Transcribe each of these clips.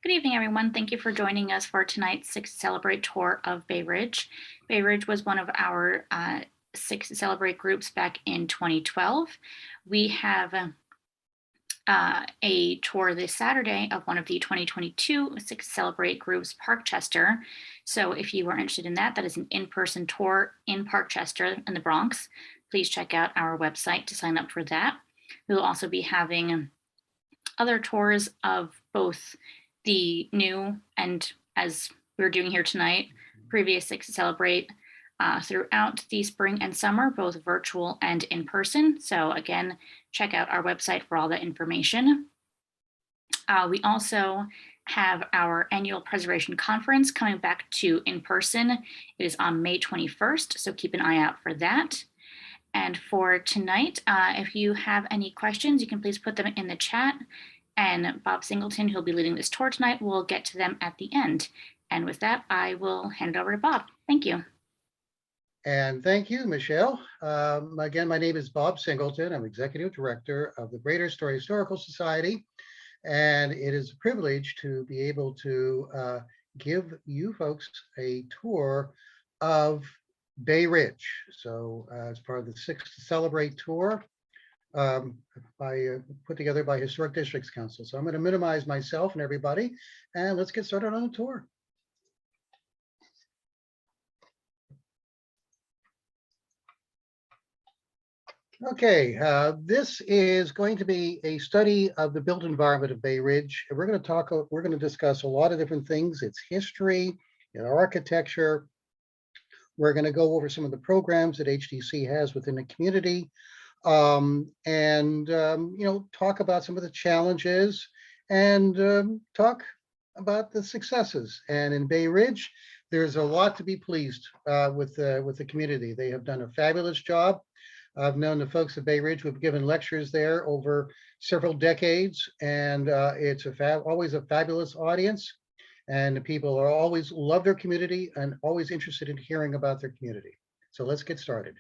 Good evening, everyone. Thank you for joining us for tonight's Six Celebrate tour of Bay Ridge. Bay Ridge was one of our Six Celebrate groups back in 2012. We have a tour this Saturday of one of the 2022 Six Celebrate groups, Parkchester. So if you are interested in that, that is an in-person tour in Parkchester in the Bronx. Please check out our website to sign up for that. We will also be having other tours of both the new and, as we're doing here tonight, previous Six Celebrate throughout the spring and summer, both virtual and in person. So again, check out our website for all that information. We also have our annual preservation conference coming back to in person. It is on May 21st, so keep an eye out for that. And for tonight, if you have any questions, you can please put them in the chat. And Bob Singleton, who'll be leading this tour tonight, will get to them at the end. And with that, I will hand it over to Bob. Thank you. And thank you, Michelle. Again, my name is Bob Singleton. I'm Executive Director of the Greater Astoria Historical Society. And it is a privilege to be able to give you folks a tour of Bay Ridge. So as part of the Six to Celebrate tour, put together by Historic Districts Council. So I'm going to minimize myself and everybody, and let's get started on the tour. Okay, this is going to be a study of the built environment of Bay Ridge. We're going to discuss a lot of different things, its history, architecture. We're going to go over some of the programs that HDC has within the community. Talk about some of the challenges and talk about the successes. And in Bay Ridge, there's a lot to be pleased with the community. They have done a fabulous job. I've known the folks at Bay Ridge who have given lectures there over several decades, and it's always a fabulous audience. And the people are always love their community and always interested in hearing about their community. So let's get started.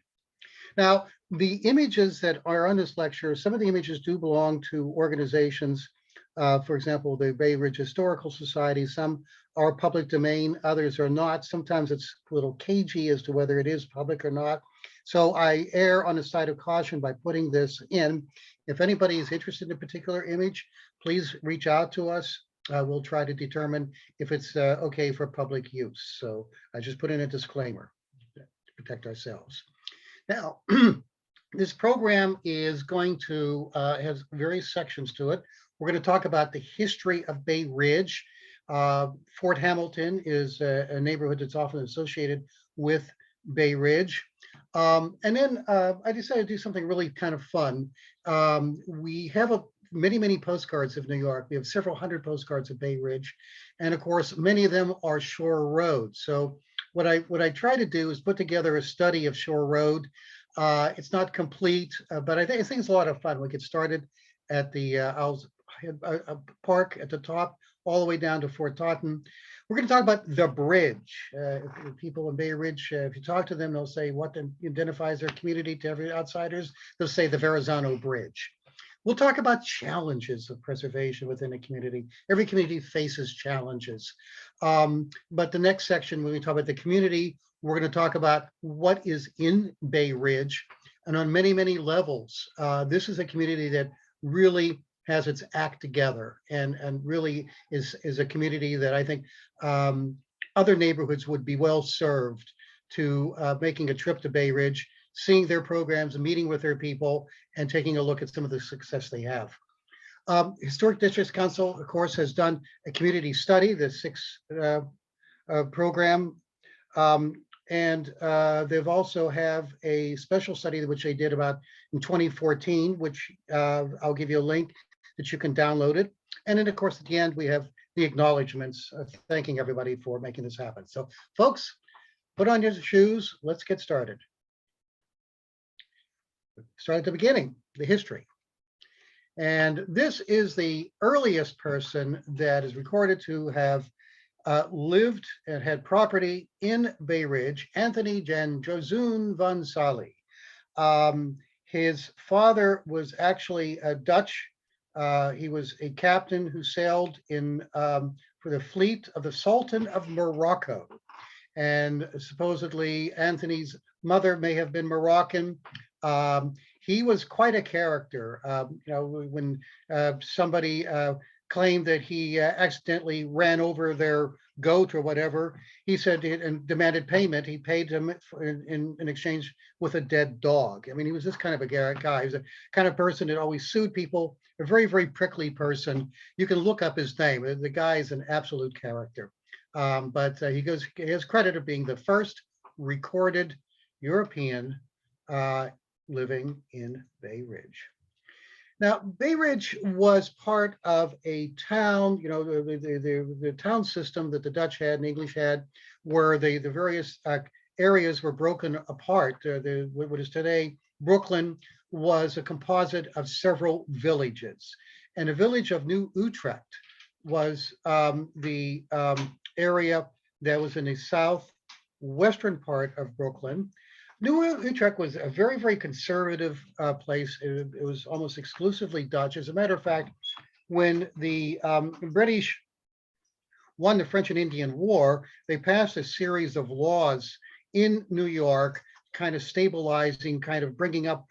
Now, the images that are on this lecture, some of the images do belong to organizations. For example, the Bay Ridge Historical Society. Some are public domain, others are not. Sometimes it's a little cagey as to whether it is public or not. So I err on the side of caution by putting this in. If anybody is interested in a particular image, please reach out to us. We'll try to determine if it's okay for public use. So I just put in a disclaimer to protect ourselves. Now, this program is going to has various sections to it. We're going to talk about the history of Bay Ridge. Fort Hamilton is a neighborhood that's often associated with Bay Ridge. And then I decided to do something really kind of fun. We have many postcards of New York. We have several hundred postcards of Bay Ridge. And of course, many of them are shore roads. So what I try to do is put together a study of Shore Road. It's not complete, but I think it's a lot of fun. We get started at the park at the top, all the way down to Fort Totten. We're going to talk about the bridge. If people in Bay Ridge, if you talk to them, they'll say what identifies their community to every outsiders. They'll say the Verrazano Bridge. We'll talk about challenges of preservation within a community. Every community faces challenges. But the next section, when we talk about the community, we're going to talk about what is in Bay Ridge. And on many levels, this is a community that really has its act together and really is a community that I think other neighborhoods would be well served to making a trip to Bay Ridge, seeing their programs, meeting with their people, and taking a look at some of the success they have. Historic Districts Council, of course, has done a community study, the Six program, and they've also have a special study which they did about in 2014, which I'll give you a link that you can download it. And then, of course, at the end, we have the acknowledgements thanking everybody for making this happen. So, folks, put on your shoes. Let's get started. Start at the beginning, the history. And this is the earliest person that is recorded to have lived and had property in Bay Ridge, Anthony Jan Jozoon van Sali. His father was actually a Dutch He was a captain who sailed in for the fleet of the Sultan of Morocco. And supposedly Anthony's mother may have been Moroccan. He was quite a character. When somebody claimed that he accidentally ran over their goat or whatever, he said and demanded payment. He paid him in exchange with a dead dog. I mean, he was this kind of a guy. He was a kind of person that always sued people, a very, very prickly person. You can look up his name. The guy is an absolute character. But he has credit of being the first recorded European living in Bay Ridge. Now, Bay Ridge was part of a town, the town system that the Dutch had and English had, where the various areas were broken apart. What is today Brooklyn was a composite of several villages. And the village of New Utrecht was the area that was in the southwestern part of Brooklyn. New Utrecht was a very, very conservative place. It was almost exclusively Dutch. As a matter of fact, when the British won the French and Indian War, they passed a series of laws in New York, kind of stabilizing, kind of bringing up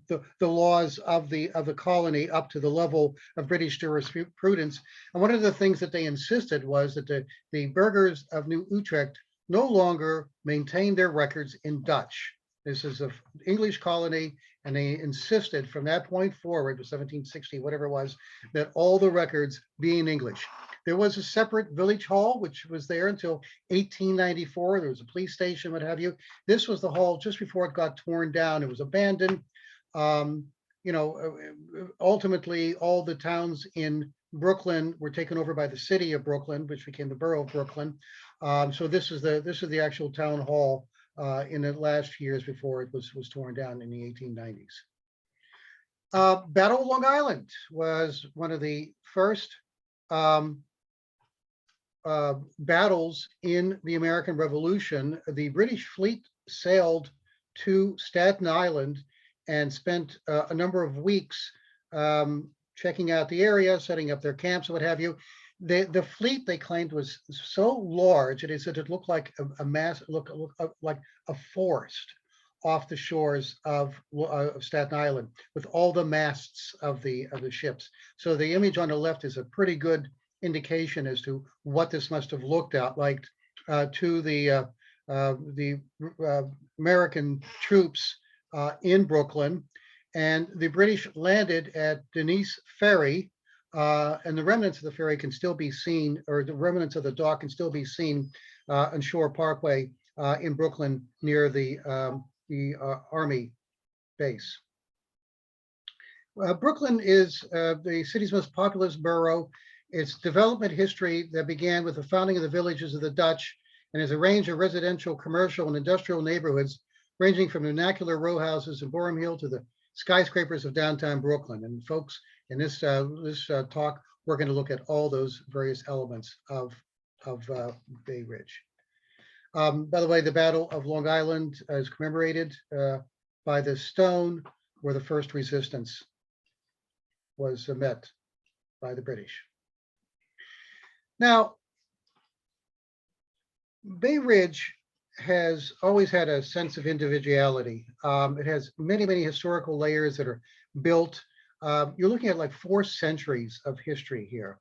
the laws of the colony up to the level of British jurisprudence. And one of the things that they insisted was that the burghers of New Utrecht no longer maintain their records in Dutch. This is an English colony, and they insisted from that point forward to 1760, whatever it was, that all the records be in English. There was a separate village hall, which was there until 1894. There was a police station, what have you. This was the hall just before it got torn down. It was abandoned. Ultimately, all the towns in Brooklyn were taken over by the city of Brooklyn, which became the borough of Brooklyn. So this is the actual town hall in the last years before it was torn down in the 1890s. Battle of Long Island was one of the first battles in the American Revolution. The British fleet sailed to Staten Island and spent a number of weeks checking out the area, setting up their camps, what have you. The fleet, they claimed, was so large, it looked like a mass, like a forest off the shores of Staten Island, with all the masts of the ships. So the image on the left is a pretty good indication as to what this must have looked like to the American troops in Brooklyn. And the British landed at Denise Ferry, and the remnants of the ferry can still be seen, or the remnants of the dock can still be seen on Shore Parkway in Brooklyn near the Army base. Brooklyn is the city's most populous borough. Its development history that began with the founding of the villages of the Dutch and is a range of residential, commercial, and industrial neighborhoods ranging from vernacular row houses in Boerum Hill to the skyscrapers of downtown Brooklyn. And folks, in this talk, we're going to look at all those various elements of Bay Ridge. By the way, the Battle of Long Island is commemorated by the stone where the first resistance was met by the British. Now, Bay Ridge has always had a sense of individuality. It has many, many historical layers that are built. You're looking at like 4 centuries of history here.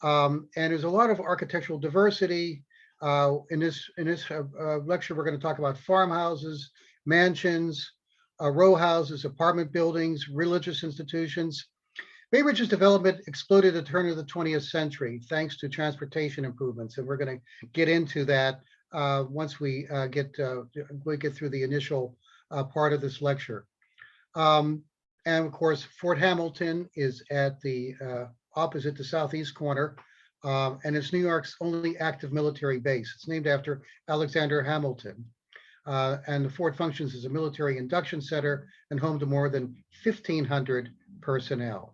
And there's a lot of architectural diversity. In this lecture, we're going to talk about farmhouses, mansions, row houses, apartment buildings, religious institutions. Bay Ridge's development exploded at the turn of the 20th century, thanks to transportation improvements. And we're going to get into that once we get through the initial part of this lecture. And of course, Fort Hamilton is at the opposite the southeast corner, and it's New York's only active military base. It's named after Alexander Hamilton. And the fort functions as a military induction center and home to more than 1,500 personnel.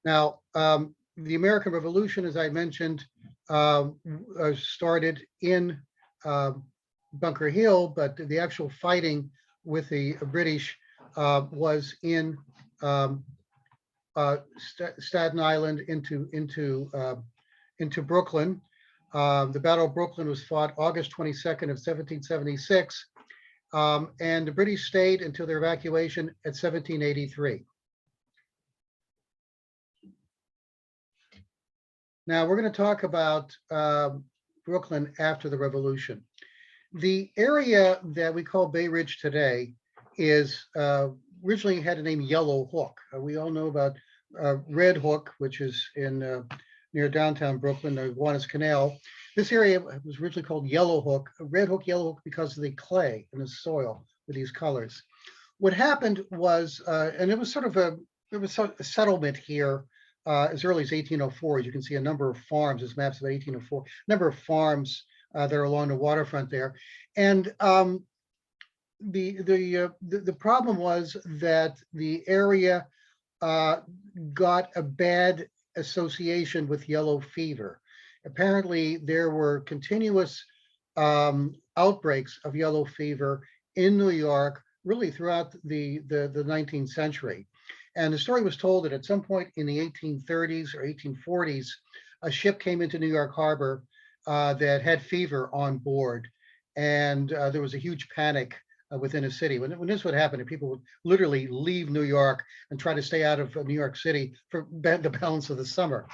Now, the American Revolution, as I mentioned, started in Bunker Hill, but the actual fighting with the British was in Staten Island into Brooklyn. The Battle of Brooklyn was fought August 22nd of 1776, and the British stayed until their evacuation at 1783. Now we're going to talk about Brooklyn after the Revolution. The area that we call Bay Ridge today is originally had the name Yellow Hook. We all know about Red Hook, which is in near downtown Brooklyn, the Gowanus Canal. This area was originally called Yellow Hook, Red Hook, Yellow Hook, because of the clay and the soil with these colors. What happened was, and it was sort of a settlement here as early as 1804. As you can see, a number of farms. This map's of 1804. Number of farms that are along the waterfront there, and the problem was that the area got a bad association with yellow fever. Apparently, there were continuous outbreaks of yellow fever in New York, really throughout the 19th century. And the story was told that at some point in the 1830s or 1840s, a ship came into New York Harbor that had fever on board. And there was a huge panic within a city. When this would happen, people would literally leave New York and try to stay out of New York City for the balance of the summer.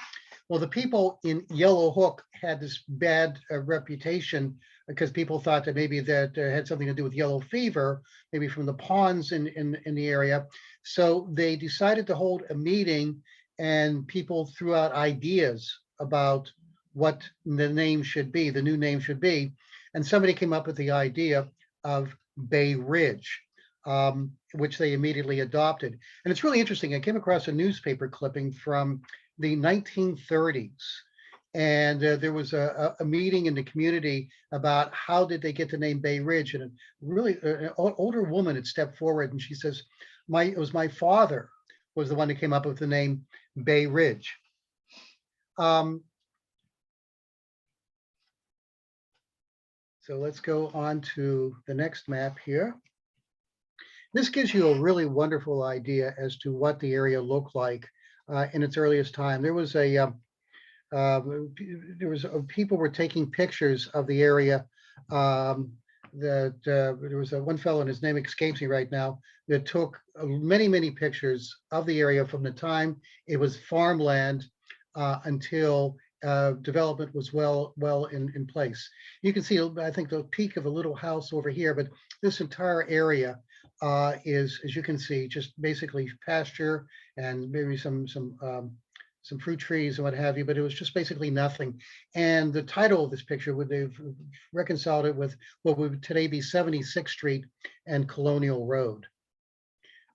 Well, the people in Yellow Hook had this bad reputation because people thought that maybe that had something to do with yellow fever, maybe from the ponds in the area. So they decided to hold a meeting, and people threw out ideas about what the name should be, the new name should be. And somebody came up with the idea of Bay Ridge, which they immediately adopted. And it's really interesting. I came across a newspaper clipping from the 1930s. And there was a meeting in the community about how did they get the name Bay Ridge. And really an older woman had stepped forward and she says, it was my father was the one that came up with the name Bay Ridge. So let's go on to the next map here. This gives you a really wonderful idea as to what the area looked like in its earliest time. There was people were taking pictures of the area. There was one fellow, and his name escapes me right now, that took many pictures of the area from the time it was farmland until development was well in place. You can see, I think, the peak of a little house over here, but this entire area is, as you can see, just basically pasture and maybe some fruit trees and what have you, but it was just basically nothing. And the title of this picture, they've reconciled it with what would today be 76th Street and Colonial Road.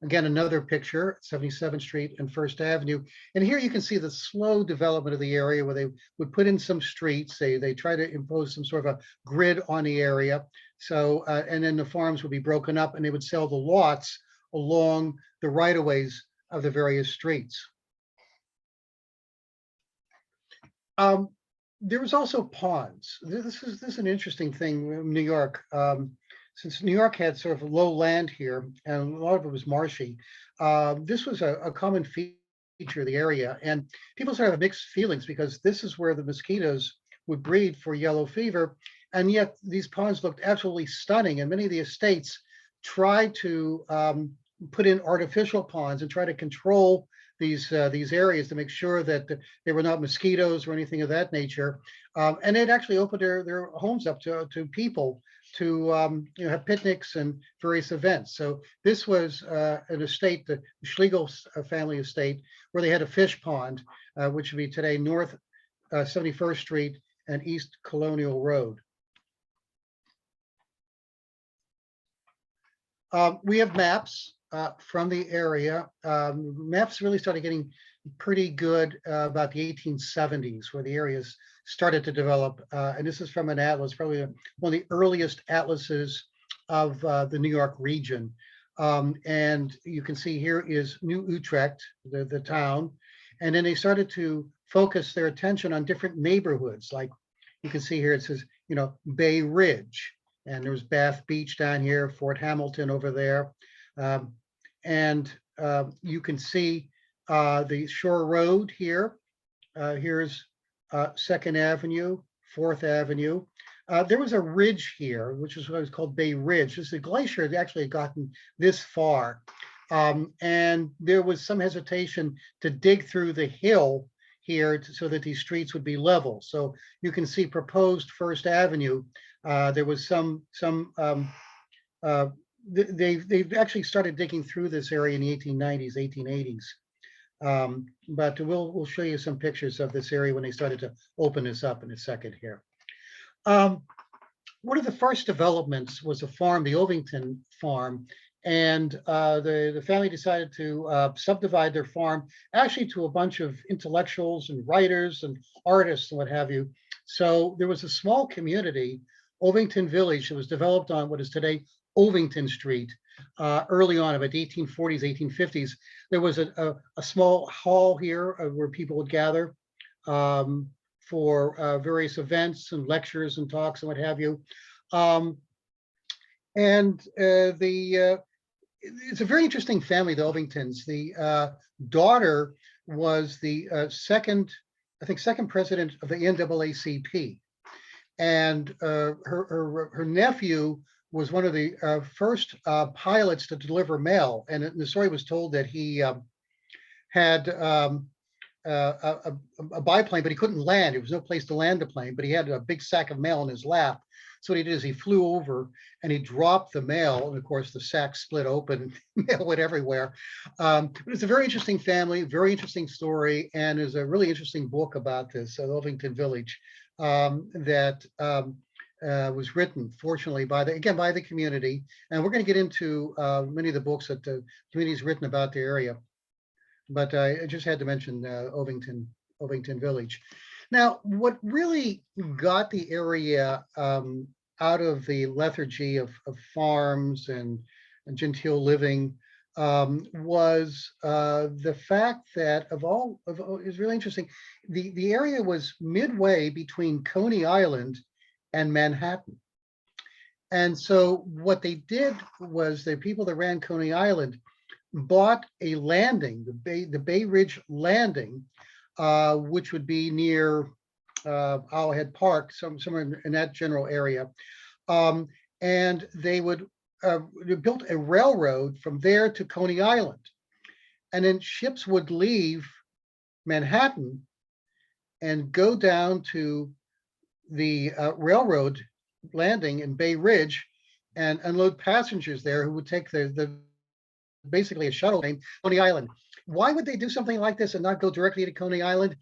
Again, another picture, 77th Street and First Avenue. And here you can see the slow development of the area where they would put in some streets. They try to impose some sort of a grid on the area. So, and then the farms would be broken up and they would sell the lots along the right-of-ways of the various streets. There was also ponds. This is an interesting thing in New York. Since New York had sort of low land here, and a lot of it was marshy, this was a common feature of the area. And people sort of have mixed feelings because this is where the mosquitoes would breed for yellow fever. And yet these ponds looked absolutely stunning. And many of the estates tried to put in artificial ponds and try to control these areas to make sure that there were not mosquitoes or anything of that nature. And it actually opened their homes up to people to have picnics and various events. So this was an estate, the Schlegel family estate, where they had a fish pond, which would be today North 71st Street and East Colonial Road. We have maps from the area. Maps really started getting pretty good about the 1870s, where the areas started to develop. And this is from an atlas, probably one of the earliest atlases of the New York region. And you can see here is New Utrecht, the town. And then they started to focus their attention on different neighborhoods. Like you can see here, it says, Bay Ridge. And there's Bath Beach down here, Fort Hamilton over there. And you can see The Shore Road here. Here's 2nd Avenue, 4th Avenue. There was a ridge here, which is what was called Bay Ridge. This, the glacier had actually gotten this far. And there was some hesitation to dig through the hill here so that these streets would be level. So you can see proposed 1st Avenue. There was they've actually started digging through this area in the 1890s, 1880s. But we'll show you some pictures of this area when they started to open this up in a second here. One of the first developments was a farm, the Ovington farm, and the family decided to subdivide their farm actually to a bunch of intellectuals and writers and artists and what have you. So there was a small community, Ovington Village, that was developed on what is today Ovington Street. Early on, about the 1840s, 1850s, there was a small hall here where people would gather for various events and lectures and talks and what have you. It's a very interesting family, the Ovingtons. The daughter was the second president of the NAACP, and her nephew was one of the first pilots to deliver mail. And the story was told that he had a biplane, but he couldn't land. There was no place to land the plane, but he had a big sack of mail in his lap. So what he did is he flew over and he dropped the mail. And of course, the sack split open and mail went everywhere. But it's a very interesting family, very interesting story. And there's a really interesting book about this, Ovington Village, that was written, fortunately, by the community. And we're going to get into many of the books that the community's written about the area. But I just had to mention Ovington Village. Now, what really got the area out of the lethargy of farms and genteel living was the fact that it's really interesting. The area was midway between Coney Island and Manhattan. And so what they did was the people that ran Coney Island bought a landing, the Bay Ridge landing, which would be near Owlhead Park, somewhere in that general area. And they built a railroad from there to Coney Island. And then ships would leave Manhattan and go down to the railroad landing in Bay Ridge and unload passengers there who would take basically a shuttle named Coney Island. Why would they do something like this and not go directly to Coney Island?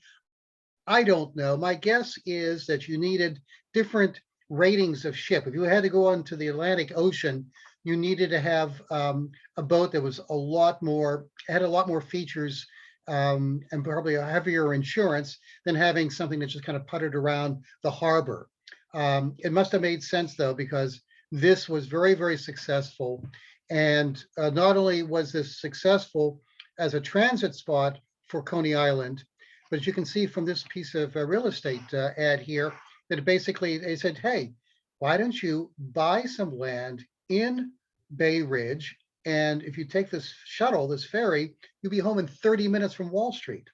I don't know. My guess is that you needed different ratings of ship. If you had to go onto the Atlantic Ocean, you needed to have a boat that was had a lot more features and probably a heavier insurance than having something that just kind of puttered around the harbor. It must have made sense though, because this was very, very successful. And not only was this successful as a transit spot for Coney Island, but you can see from this piece of real estate ad here that basically they said, hey, why don't you buy some land in Bay Ridge? And if you take this shuttle, this ferry, you'll be home in 30 minutes from Wall Street.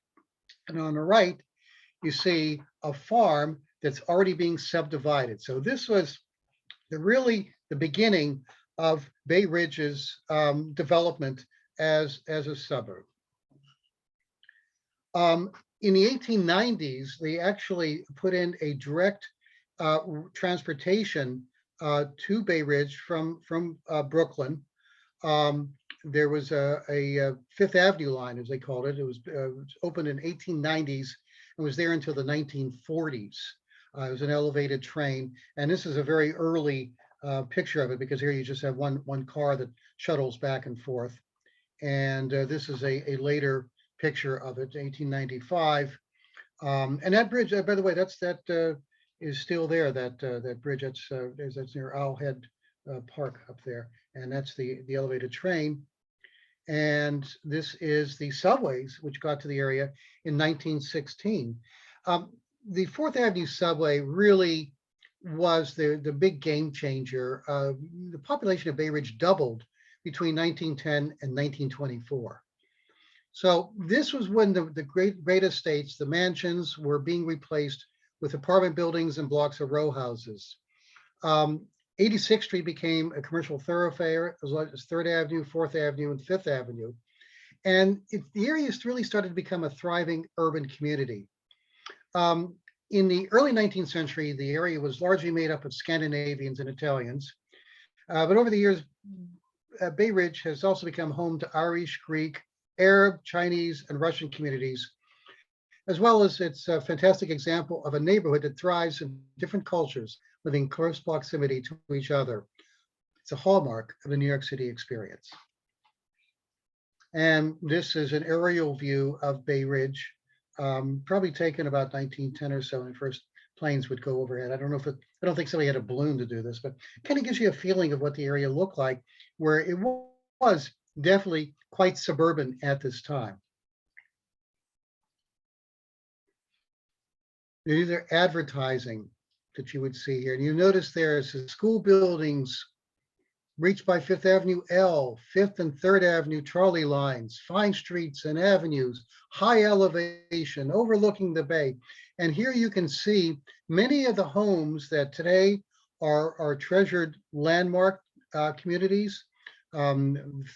And on the right, you see a farm that's already being subdivided. So this was really the beginning of Bay Ridge's development as a suburb. In the 1890s, they actually put in a direct transportation to Bay Ridge from Brooklyn. There was a Fifth Avenue line, as they called it. It was opened in 1890s and was there until the 1940s. It was an elevated train, and this is a very early picture of it, because here you just have one car that shuttles back and forth. And this is a later picture of it, 1895. And that bridge, by the way, that is still there. That bridge that's near Owlhead Park up there, and that's the elevated train. And this is the subways, which got to the area in 1916. The Fourth Avenue subway really was the big game changer. The population of Bay Ridge doubled between 1910 and 1924. So this was when the great estates, the mansions, were being replaced with apartment buildings and blocks of row houses. 86th Street became a commercial thoroughfare, as well as 3rd Avenue, 4th Avenue, and 5th Avenue. And the area really started to become a thriving urban community. In the early 19th century, the area was largely made up of Scandinavians and Italians. But over the years, Bay Ridge has also become home to Irish, Greek, Arab, Chinese, and Russian communities, as well as it's a fantastic example of a neighborhood that thrives in different cultures, living in close proximity to each other. It's a hallmark of the New York City experience. And this is an aerial view of Bay Ridge, probably taken about 1910 or so when the first planes would go overhead. I don't think somebody had a balloon to do this, but it kind of gives you a feeling of what the area looked like, where it was definitely quite suburban at this time. These are advertising that you would see here. And you notice there's the school buildings reached by 5th Avenue L, 5th and 3rd Avenue trolley lines, fine streets and avenues, high elevation, overlooking the bay. And here you can see many of the homes that today are treasured landmark communities,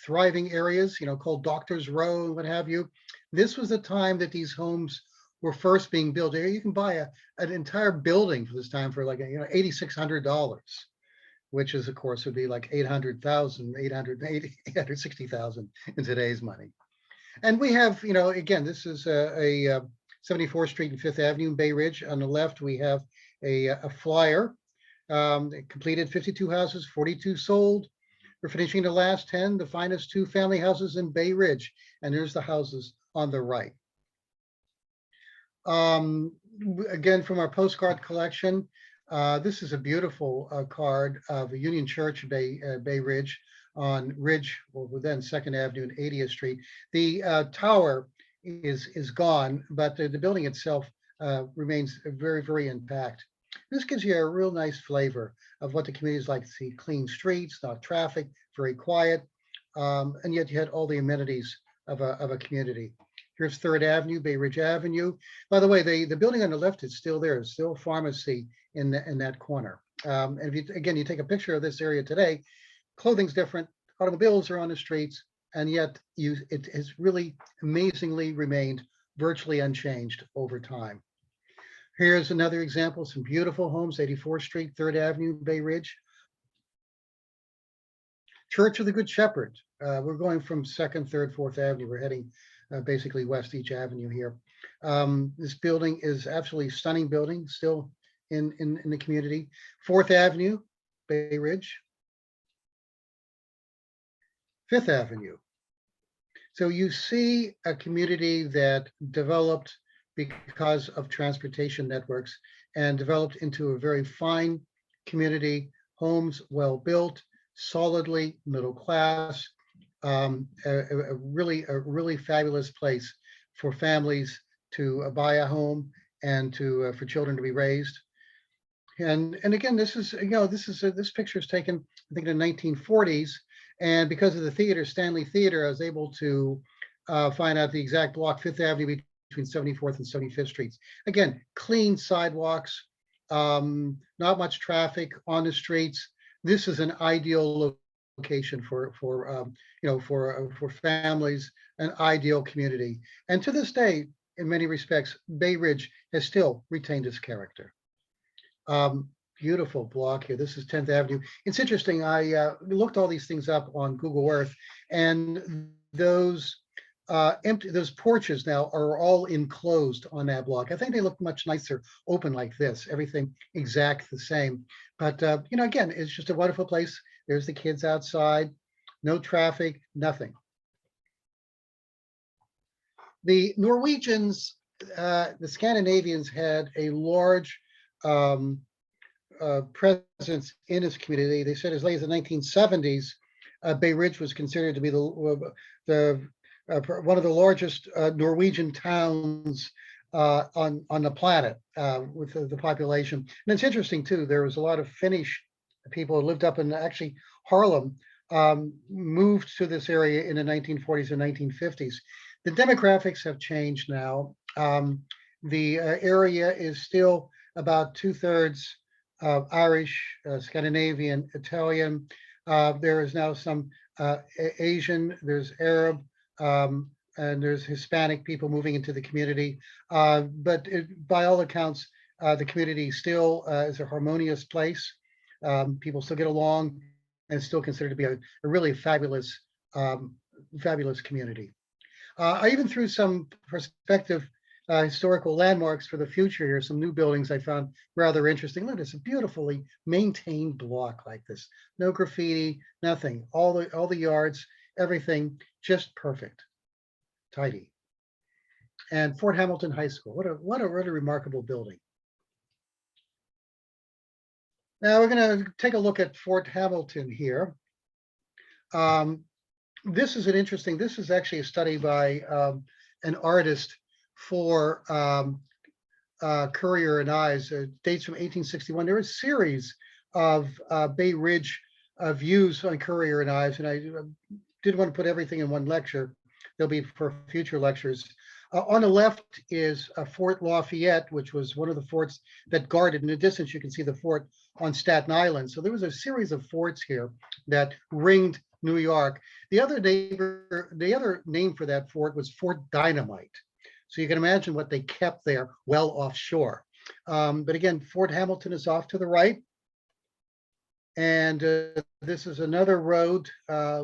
thriving areas, called Doctors Row and what have you. This was the time that these homes were first being built. You can buy an entire building for this time for like $8,600. Which is, of course, would be like 800,000, 860,000 in today's money. And we have, again, this is a 74th Street and 5th Avenue in Bay Ridge. On the left, we have a flyer. Completed 52 houses, 42 sold. We're finishing the last 10, the finest 2 family houses in Bay Ridge. And there's the houses on the right. Again, from our postcard collection, this is a beautiful card of a Union Church, Bay Ridge, on Ridge, or then 2nd Avenue and 80th Street. The tower is gone, but the building itself remains very, very intact. This gives you a real nice flavor of what the community is like to see: clean streets, not traffic, very quiet, and yet you had all the amenities of a community. Here's 3rd Avenue, Bay Ridge Avenue. By the way, the building on the left is still there. It's still a pharmacy in that corner. And if you take a picture of this area today, clothing's different, automobiles are on the streets, and yet it has really amazingly remained virtually unchanged over time. Here's another example, some beautiful homes, 84th Street, 3rd Avenue, Bay Ridge. Church of the Good Shepherd. We're going from 2nd, 3rd, 4th Avenue. We're heading basically west each avenue here. This building is absolutely stunning building, still in the community. 4th Avenue, Bay Ridge. 5th Avenue. So you see a community that developed because of transportation networks and developed into a very fine community, homes well built, solidly middle class, a really fabulous place for families to buy a home and for children to be raised. And again, this picture is taken, I think, in the 1940s. And because of the theater, Stanley Theater, I was able to find out the exact block, 5th Avenue between 74th and 75th Streets. Again, clean sidewalks, not much traffic on the streets. This is an ideal location for families, an ideal community. And to this day, in many respects, Bay Ridge has still retained its character. Beautiful block here. This is 10th Avenue. It's interesting. I looked all these things up on Google Earth, and those porches now are all enclosed on that block. I think they look much nicer open like this. Everything exact the same. But again, it's just a wonderful place. There's the kids outside, no traffic, nothing. The Norwegians, the Scandinavians had a large presence in this community. They said as late as the 1970s, Bay Ridge was considered to be one of the largest Norwegian towns on the planet with the population. And it's interesting too, there was a lot of Finnish people who lived up in actually Harlem, moved to this area in the 1940s and 1950s. The demographics have changed now. The area is still about 2/3 Irish, Scandinavian, Italian. There is now some Asian, there's Arab, and there's Hispanic people moving into the community. But by all accounts, the community still is a harmonious place. People still get along and still considered to be a really fabulous, fabulous community. I even threw some perspective historical landmarks for the future here, some new buildings I found rather interesting. Look, it's a beautifully maintained block like this. No graffiti, nothing. All the yards, everything just perfect, tidy. And Fort Hamilton High School, what a remarkable building. Now we're going to take a look at Fort Hamilton here. This is this is actually a study by an artist for Currier and Ives. It dates from 1861. There are a series of Bay Ridge views on Currier and Ives, and I didn't want to put everything in one lecture. They'll be for future lectures. On the left is Fort Lafayette, which was one of the forts that guarded. In the distance, you can see the fort on Staten Island. So there was a series of forts here that ringed New York. The other name for that fort was Fort Dynamite. So you can imagine what they kept there well offshore. But again, Fort Hamilton is off to the right. And this is another road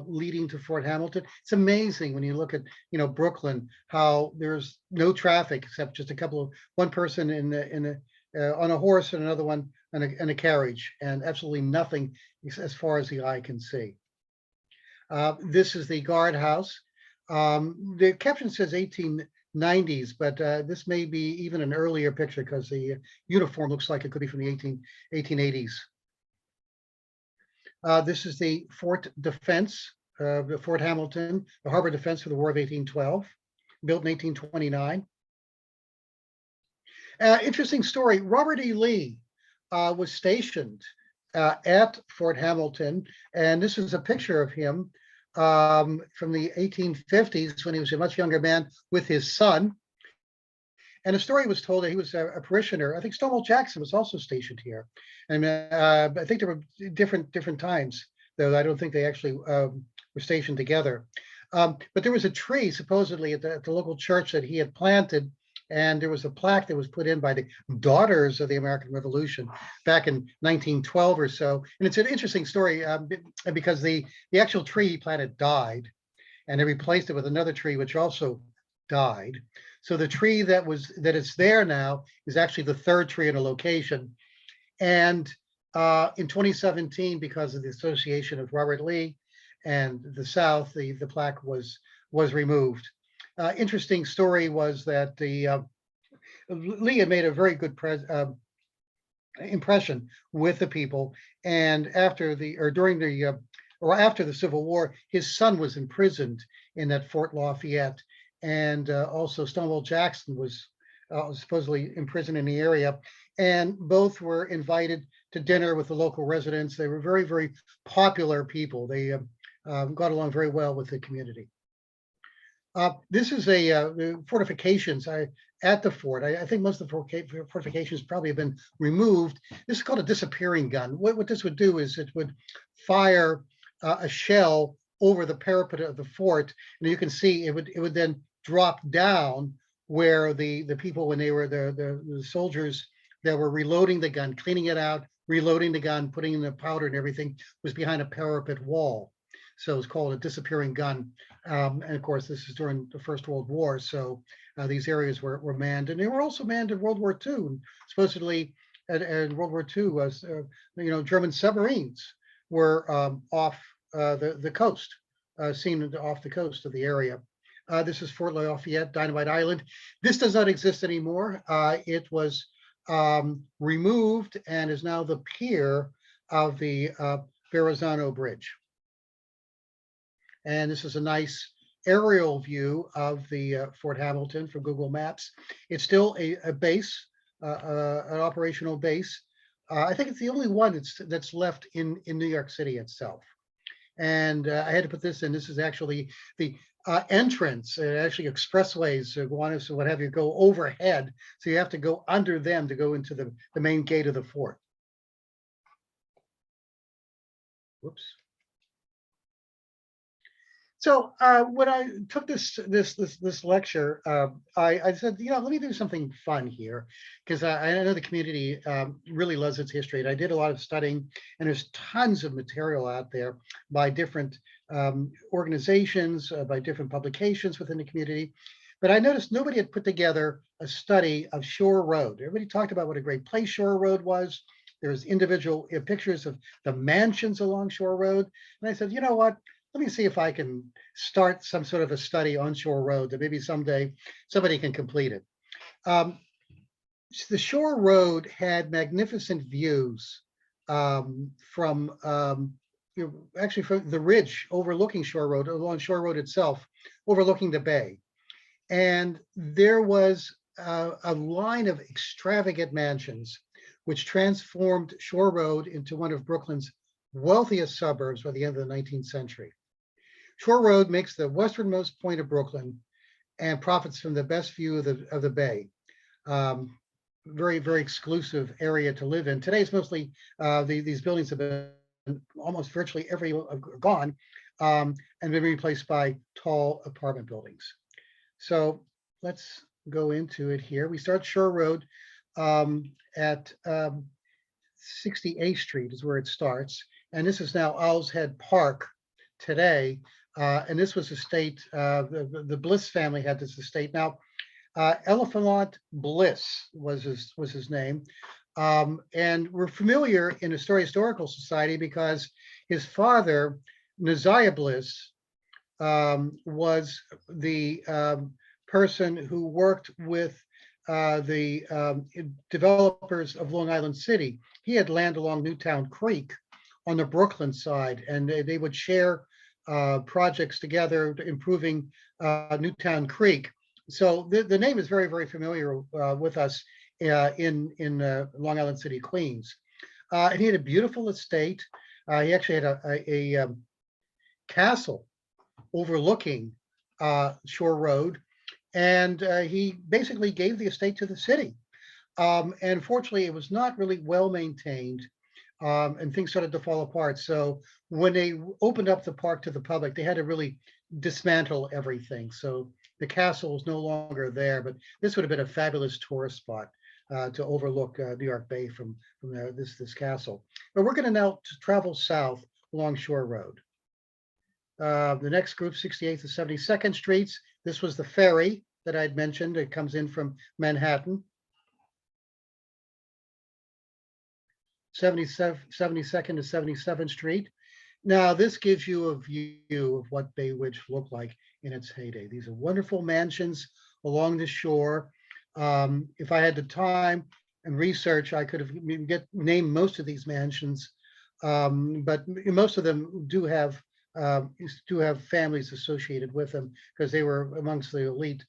leading to Fort Hamilton. It's amazing when you look at, Brooklyn, how there's no traffic except just one person on a horse and another one in a carriage, and absolutely nothing as far as the eye can see. This is the guardhouse. The caption says 1890s, but this may be even an earlier picture because the uniform looks like it could be from the 1880s. This is the Fort Defense, the Fort Hamilton, the harbor defense for the War of 1812, built in 1829. Interesting story. Robert E. Lee was stationed at Fort Hamilton, and this is a picture of him from the 1850s when he was a much younger man with his son. And a story was told that he was a parishioner. I think Stonewall Jackson was also stationed here. And I think there were different times, though I don't think they actually were stationed together. But there was a tree supposedly at the local church that he had planted. And there was a plaque that was put in by the Daughters of the American Revolution back in 1912 or so. And it's an interesting story because the actual tree he planted died, and they replaced it with another tree which also died. So the tree that is there now is actually the third tree in a location. And in 2017, because of the association of Robert Lee and the South, the plaque was removed. Interesting story was that Lee had made a very good impression with the people, and after the Civil War, his son was imprisoned in that Fort Lafayette, and also Stonewall Jackson was supposedly imprisoned in the area, and both were invited to dinner with the local residents. They were very, very popular people. They got along very well with the community. This is the fortifications at the fort. I think most of the fortifications probably have been removed. This is called a disappearing gun. What this would do is it would fire a shell over the parapet of the fort, and you can see it would then drop down where the people, when they were the soldiers that were reloading the gun, cleaning it out, reloading the gun, putting in the powder and everything, was behind a parapet wall. So it's called a disappearing gun. And of course, this is during the First World War. So these areas were manned, and they were also manned in World War II. And supposedly, in World War II, German submarines were off the coast, seen off the coast of the area. This is Fort Lafayette, Dynamite Island. This does not exist anymore. It was removed and is now the pier of the Verrazano Bridge. And this is a nice aerial view of the Fort Hamilton from Google Maps. It's still a base, an operational base. I think it's the only one that's left in New York City itself. And I had to put this in. This is actually the entrance, actually expressways, so what have you, go overhead. So you have to go under them to go into the main gate of the fort. Whoops. So when I took this lecture, I said, let me do something fun here, because I know the community really loves its history. And I did a lot of studying, and there's tons of material out there by different organizations, by different publications within the community. But I noticed nobody had put together a study of Shore Road. Everybody talked about what a great place Shore Road was. There's individual pictures of the mansions along Shore Road. And I said, you know what? Let me see if I can start some sort of a study on Shore Road that maybe someday somebody can complete it. The Shore Road had magnificent views from actually from the ridge overlooking Shore Road, along Shore Road itself, overlooking the bay. And there was a line of extravagant mansions which transformed Shore Road into one of Brooklyn's wealthiest suburbs by the end of the 19th century. Shore Road makes the westernmost point of Brooklyn and profits from the best view of the bay. Very, very exclusive area to live in. Today, it's mostly these buildings have been almost virtually gone and been replaced by tall apartment buildings. So let's go into it here. We start Shore Road at 68th Street is where it starts. And this is now Owl's Head Park today. And this was estate, the Bliss family had this estate. Now, Eliphalet Bliss was his name. And we're familiar in Astoria Historical Society because his father, Naziah Bliss, was the person who worked with the developers of Long Island City. He had land along Newtown Creek on the Brooklyn side, and they would share projects together, improving Newtown Creek. So the name is very, very familiar with us in Long Island City, Queens. And he had a beautiful estate. He actually had a castle overlooking Shore Road, and he basically gave the estate to the city. And fortunately, it was not really well maintained, and things started to fall apart. So when they opened up the park to the public, they had to really dismantle everything. So the castle was no longer there, but this would have been a fabulous tourist spot to overlook New York Bay from this castle. But we're going to now travel south along Shore Road. The next group, 68th to 72nd Streets. This was the ferry that I'd mentioned. It comes in from Manhattan. 72nd to 77th Street. Now, this gives you a view of what Bay Ridge looked like in its heyday. These are wonderful mansions along the shore. If I had the time and research, I could have named most of these mansions, but most of them do have families associated with them because they were amongst the elite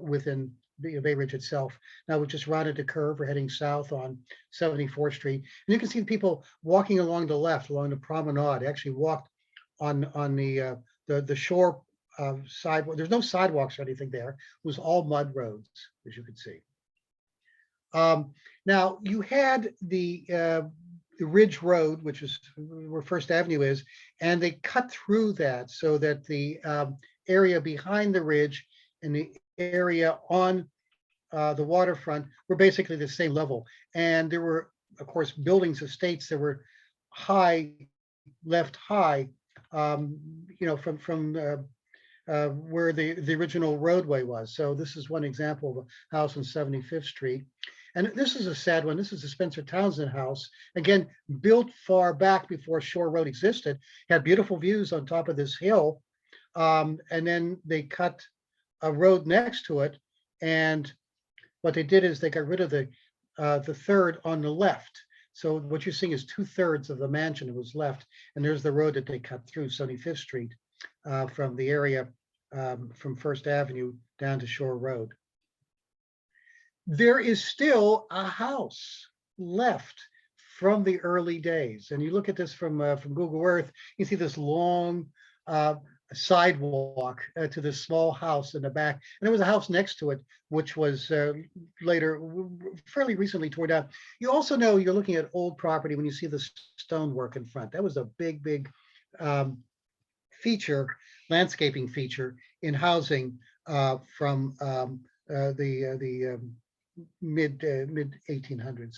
within Bay Ridge itself. Now we just rounded a curve. We're heading south on 74th Street, and you can see the people walking along the left, along the promenade. They actually walked on the shore sidewalk. There's no sidewalks or anything there. It was all mud roads, as you can see. Now you had the Ridge Road, which is where First Avenue is, and they cut through that so that the area behind the ridge and the area on the waterfront were basically the same level. And there were, of course, buildings, estates that were high, left high, from where the original roadway was. So this is one example of a house on 75th Street. And this is a sad one. This is the Spencer Townsend house. Again, built far back before Shore Road existed, had beautiful views on top of this hill. And then they cut a road next to it. And what they did is they got rid of the third on the left. So what you're seeing is 2/3 of the mansion that was left. And there's the road that they cut through 75th Street from the area from First Avenue down to Shore Road. There is still a house left from the early days. And you look at this from Google Earth, you see this long sidewalk to this small house in the back. And there was a house next to it, which was later, fairly recently torn down. You also know you're looking at old property when you see the stonework in front. That was a big, big um, feature, landscaping feature in housing from the mid 1800s.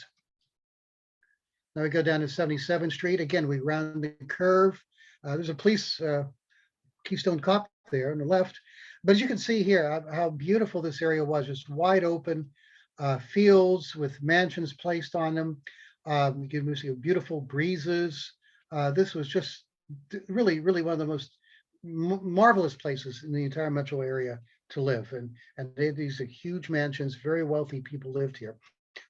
Now we go down to 77th Street. Again, we round the curve. There's a police Keystone Cop there on the left. But as you can see here, how beautiful this area was, just wide open fields with mansions placed on them. You can see beautiful breezes. This was just really, really one of the most marvelous places in the entire metro area to live. And these are huge mansions, very wealthy people lived here.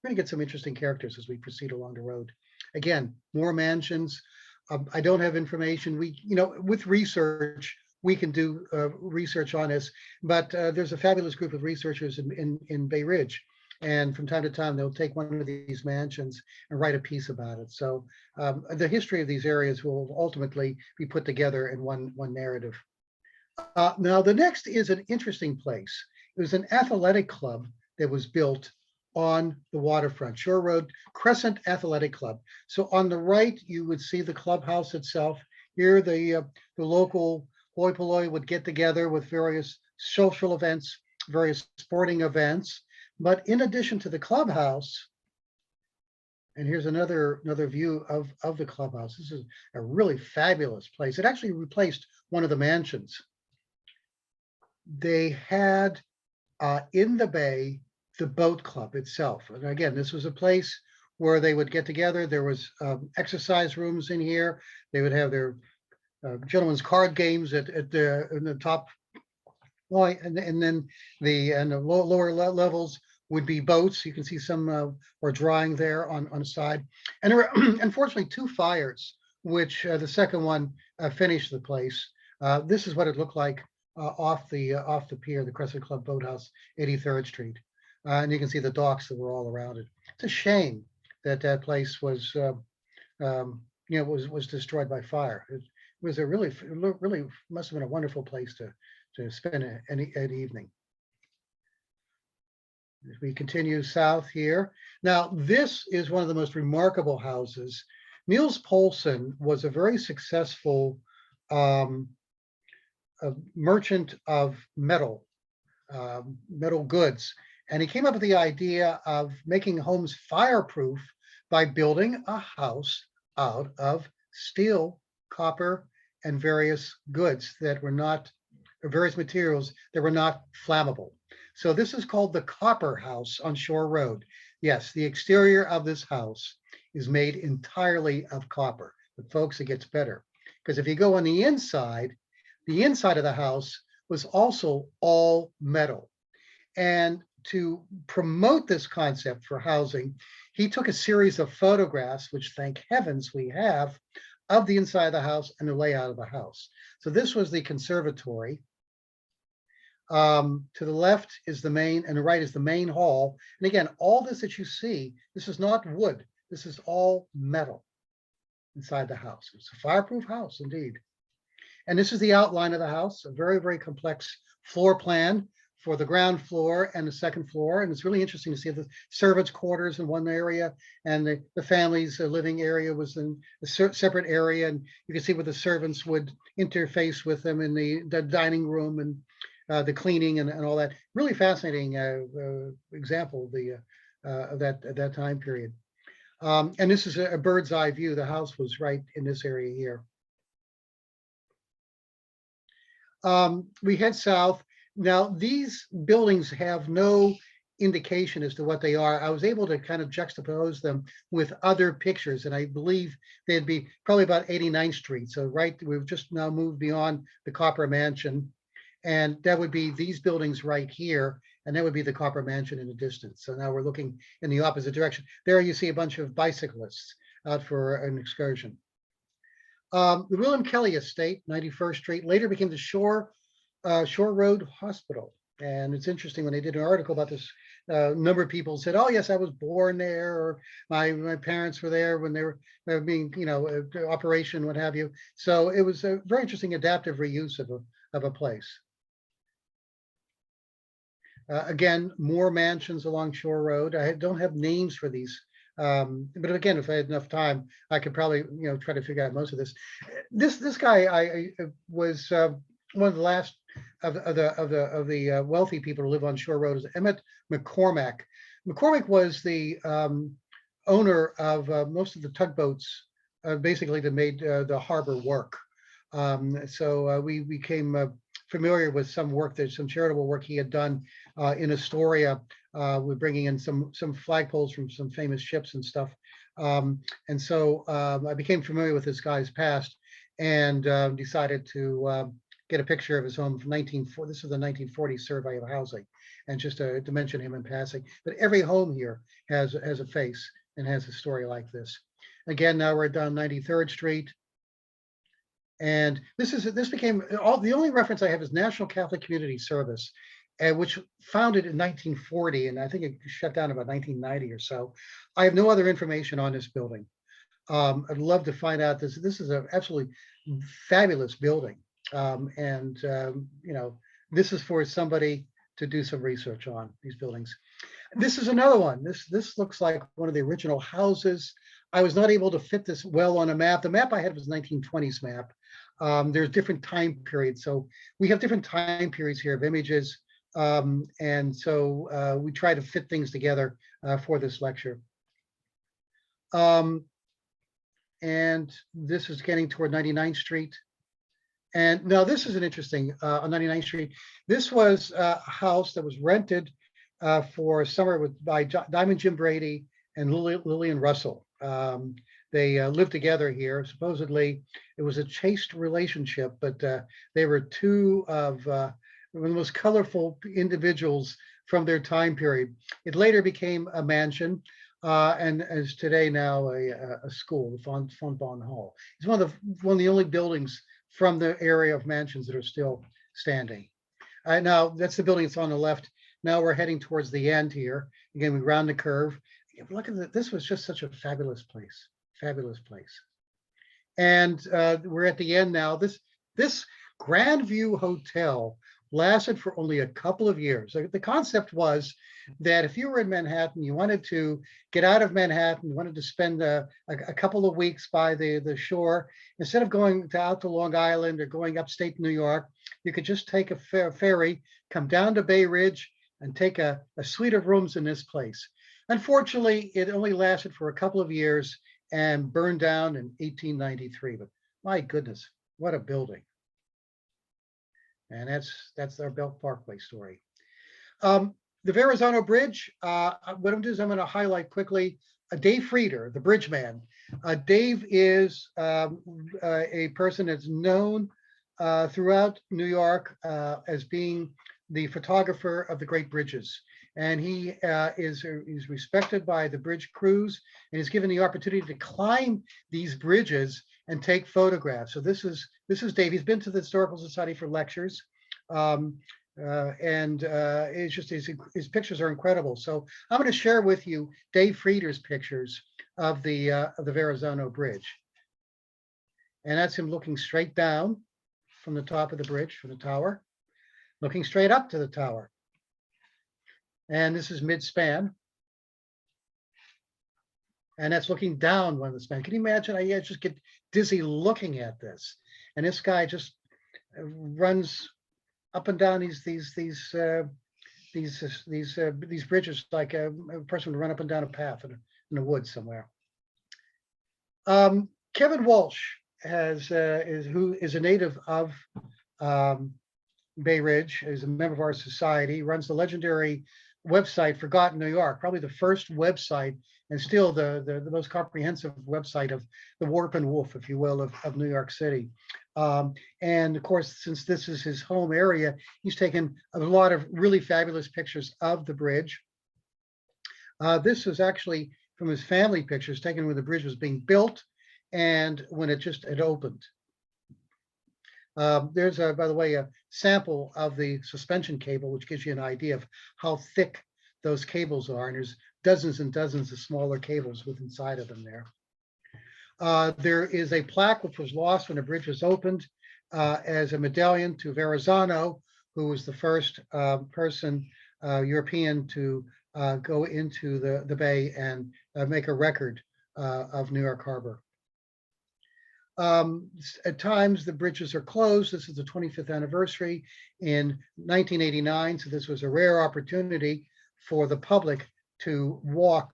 We're going to get some interesting characters as we proceed along the road. Again, more mansions. I don't have information. With research, we can do research on this, but there's a fabulous group of researchers in Bay Ridge. And from time to time, they'll take one of these mansions and write a piece about it. So the history of these areas will ultimately be put together in one narrative. Now, the next is an interesting place. It was an athletic club that was built on the waterfront, Shore Road Crescent Athletic Club. So on the right, you would see the clubhouse itself. Here, the local hoi polloi would get together with various social events, various sporting events. But in addition to the clubhouse, and here's another view of the clubhouse. This is a really fabulous place. It actually replaced one of the mansions. They had in the bay the boat club itself. And again, this was a place where they would get together. There was exercise rooms in here. They would have their gentlemen's card games in the top floor, and then the lower levels would be boats. You can see some were drying there on the side. And there were unfortunately 2 fires, which the second one finished the place. This is what it looked like off the pier, the Crescent Club Boathouse, 83rd Street. And you can see the docks that were all around it. It's a shame that place was destroyed by fire. It was a really must have been a wonderful place to spend an evening. We continue south here. Now, this is one of the most remarkable houses. Niels Poulsen was a very successful merchant of metal goods. And he came up with the idea of making homes fireproof by building a house out of steel, copper, and various goods that were not, or various materials that were not flammable. So this is called the Copper House on Shore Road. Yes, the exterior of this house is made entirely of copper. But folks, it gets better. Because if you go on the inside of the house was also all metal. And to promote this concept for housing, he took a series of photographs, which thank heavens we have, of the inside of the house and the layout of the house. So this was the conservatory. To the left is the main, and the right is the main hall. And again, all this that you see, this is not wood. This is all metal inside the house. It's a fireproof house indeed. And this is the outline of the house, a very, very complex floor plan for the ground floor and the second floor. And it's really interesting to see the servants' quarters in one area and the family's living area was in a separate area. And you can see where the servants would interface with them in the dining room and the cleaning and all that. Really fascinating example of that time period. And this is a bird's eye view. The house was right in this area here. We head south. Now, these buildings have no indication as to what they are. I was able to kind of juxtapose them with other pictures, and I believe they'd be probably about 89th Street. So we've just now moved beyond the Copper Mansion, and that would be these buildings right here, and that would be the Copper Mansion in the distance. So now we're looking in the opposite direction. There you see a bunch of bicyclists out for an excursion. The William Kelly Estate, 91st Street, later became the Shore Road Hospital. And it's interesting when they did an article about this a number of people said, "Oh yes, I was born there," or my parents were there when they were being, operation, what have you. So it was a very interesting adaptive reuse of a place. Again, more mansions along Shore Road. I don't have names for these, but again, if I had enough time, I could probably try to figure out most of this. This guy I was one of the last of the wealthy people to live on Shore Road is Emmett McCormack. McCormack was the owner of most of the tugboats, basically that made the harbor work. So we became familiar with some work, there's some charitable work he had done in Astoria, with bringing in some flagpoles from some famous ships and stuff. And so I became familiar with this guy's past and decided to get a picture of his home from 1940. This is the 1940 survey of housing, and just to mention him in passing. But every home here has a face and has a story like this. Again, now we're down 93rd Street. And this became the only reference I have is National Catholic Community Service, which founded in 1940, and I think it shut down about 1990 or so. I have no other information on this building. I'd love to find out this. This is an absolutely fabulous building, and this is for somebody to do some research on these buildings. This is another one. This looks like one of the original houses. I was not able to fit this well on a map. The map I had was 1920s map. There's different time periods. So we have different time periods here of images. And so we try to fit things together for this lecture. And this is getting toward 99th Street. And now this is an interesting, on 99th Street. This was a house that was rented for summer by Diamond Jim Brady and Lillian Russell. They lived together here. Supposedly, it was a chaste relationship, but they were two of the most colorful individuals from their time period. It later became a mansion, and is today now a school, the Fontaine Hall. It's one of the only buildings from the area of mansions that are still standing. Now that's the building that's on the left. Now we're heading towards the end here. Again, we round the curve. Look at that. This was just such a fabulous place. Fabulous place. And we're at the end now. This Grand View Hotel lasted for only a couple of years. The concept was that if you were in Manhattan, you wanted to get out of Manhattan, you wanted to spend a couple of weeks by the shore, instead of going out to Long Island or going upstate New York, you could just take a ferry, come down to Bay Ridge, and take a suite of rooms in this place. Unfortunately, it only lasted for a couple of years and burned down in 1893. But my goodness, what a building. And that's our Belt Parkway story. The Verrazano Bridge, what I'm doing is I'm going to highlight quickly Dave Frieder, the bridge man. Dave is a person that's known throughout New York as being the photographer of the great bridges. And he is respected by the bridge crews and is given the opportunity to climb these bridges and take photographs. So this is Dave. He's been to the Historical Society for lectures. It's just his pictures are incredible. So I'm going to share with you Dave Frieder's pictures of the Verrazano Bridge. And that's him looking straight down from the top of the bridge, from the tower, looking straight up to the tower. And this is mid-span. And that's looking down one of the span. Can you imagine? I just get dizzy looking at this. And this guy just runs up and down these bridges like a person would run up and down a path in the woods somewhere. Kevin Walsh is a native of Bay Ridge, is a member of our society, runs the legendary website Forgotten New York, probably the first website and still the most comprehensive website of the warp and woof, if you will, of New York City. And of course, since this is his home area, he's taken a lot of really fabulous pictures of the bridge. This was actually from his family pictures taken when the bridge was being built and when it opened. There's, by the way, a sample of the suspension cable, which gives you an idea of how thick those cables are, and there's dozens and dozens of smaller cables with inside of them there. There is a plaque which was lost when the bridge was opened as a medallion to Verrazano, who was the first person, European, to go into the bay and make a record of New York Harbor. At times the bridges are closed. This is the 25th anniversary in 1989. So this was a rare opportunity for the public to walk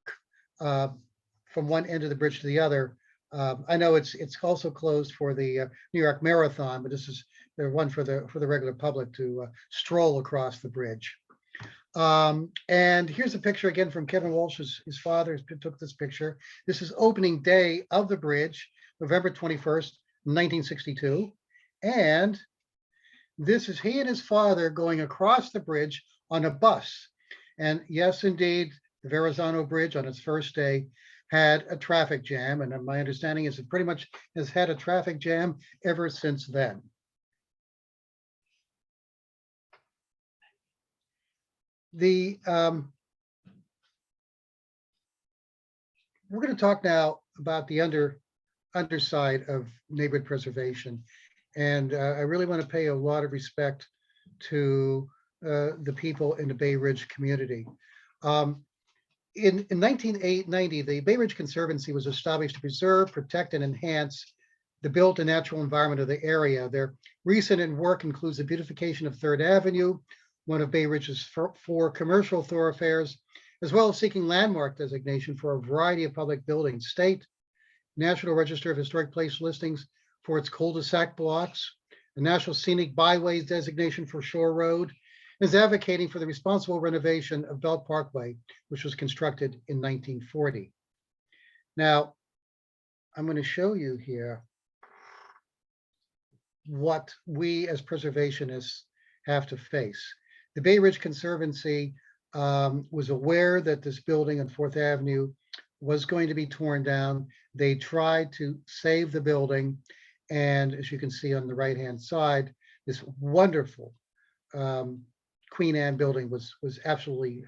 from one end of the bridge to the other. I know it's also closed for the New York Marathon, but this is the one for the regular public to stroll across the bridge. And here's a picture again from Kevin Walsh. His father took this picture. This is opening day of the bridge, November 21st, 1962. And this is he and his father going across the bridge on a bus. And yes, indeed, the Verrazano Bridge on its first day had a traffic jam. And my understanding is it pretty much has had a traffic jam ever since then. We're going to talk now about the underside of neighborhood preservation. And I really want to pay a lot of respect to the people in the Bay Ridge community. In 1990, the Bay Ridge Conservancy was established to preserve, protect, and enhance the built and natural environment of the area. Their recent work includes the beautification of 3rd Avenue, one of Bay Ridge's 4 commercial thoroughfares, as well as seeking landmark designation for a variety of public buildings, state, National Register of Historic Place listings for its cul-de-sac blocks, the National Scenic Byways designation for Shore Road, is advocating for the responsible renovation of Belt Parkway, which was constructed in 1940. Now, I'm going to show you here what we as preservationists have to face. The Bay Ridge Conservancy was aware that this building on 4th Avenue was going to be torn down. They tried to save the building. And as you can see on the right-hand side, this wonderful Queen Anne building was absolutely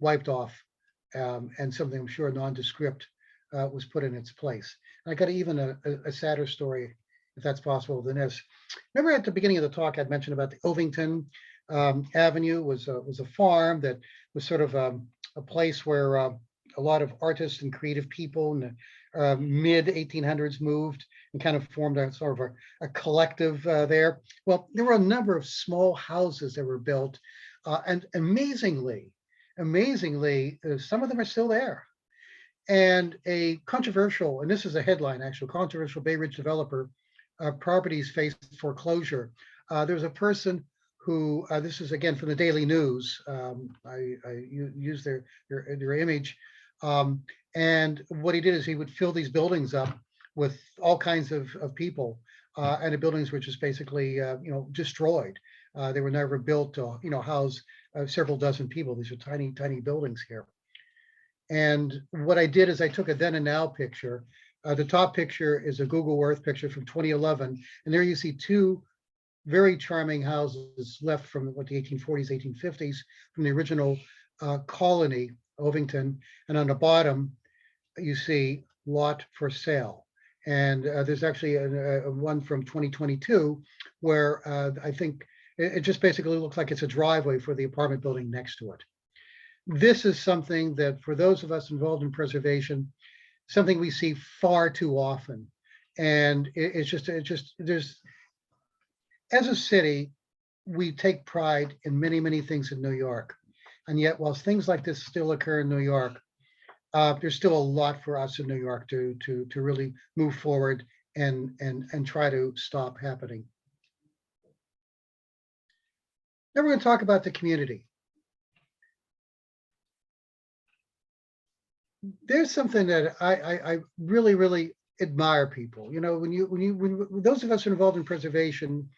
wiped off, and something I'm sure nondescript was put in its place. And I got even a sadder story, if that's possible, than this. Remember at the beginning of the talk, I'd mentioned about the Ovington Avenue was a farm that was sort of a place where a lot of artists and creative people in the mid 1800s moved and kind of formed a sort of a collective there. Well, there were a number of small houses that were built, and amazingly, some of them are still there. And a controversial, and this is a headline actually, controversial Bay Ridge developer properties faced foreclosure. There was a person who, this is again from the Daily News, I use their image, and what he did is he would fill these buildings up with all kinds of people, and the buildings were just basically destroyed. They were never built to house several dozen people. These are tiny buildings here. And what I did is I took a then and now picture. The top picture is a Google Earth picture from 2011, and there you see 2 very charming houses left from the 1840s, 1850s, from the original colony, Ovington. And on the bottom, you see lot for sale. And there's actually a one from 2022 where I think it just basically looks like it's a driveway for the apartment building next to it. This is something that for those of us involved in preservation, something we see far too often. And it's just there's, as a city, we take pride in many things in New York. And yet, whilst things like this still occur in New York, there's still a lot for us in New York to really move forward and try to stop happening. Now we're going to talk about the community. There's something that I really admire people. When those of us involved in preservation,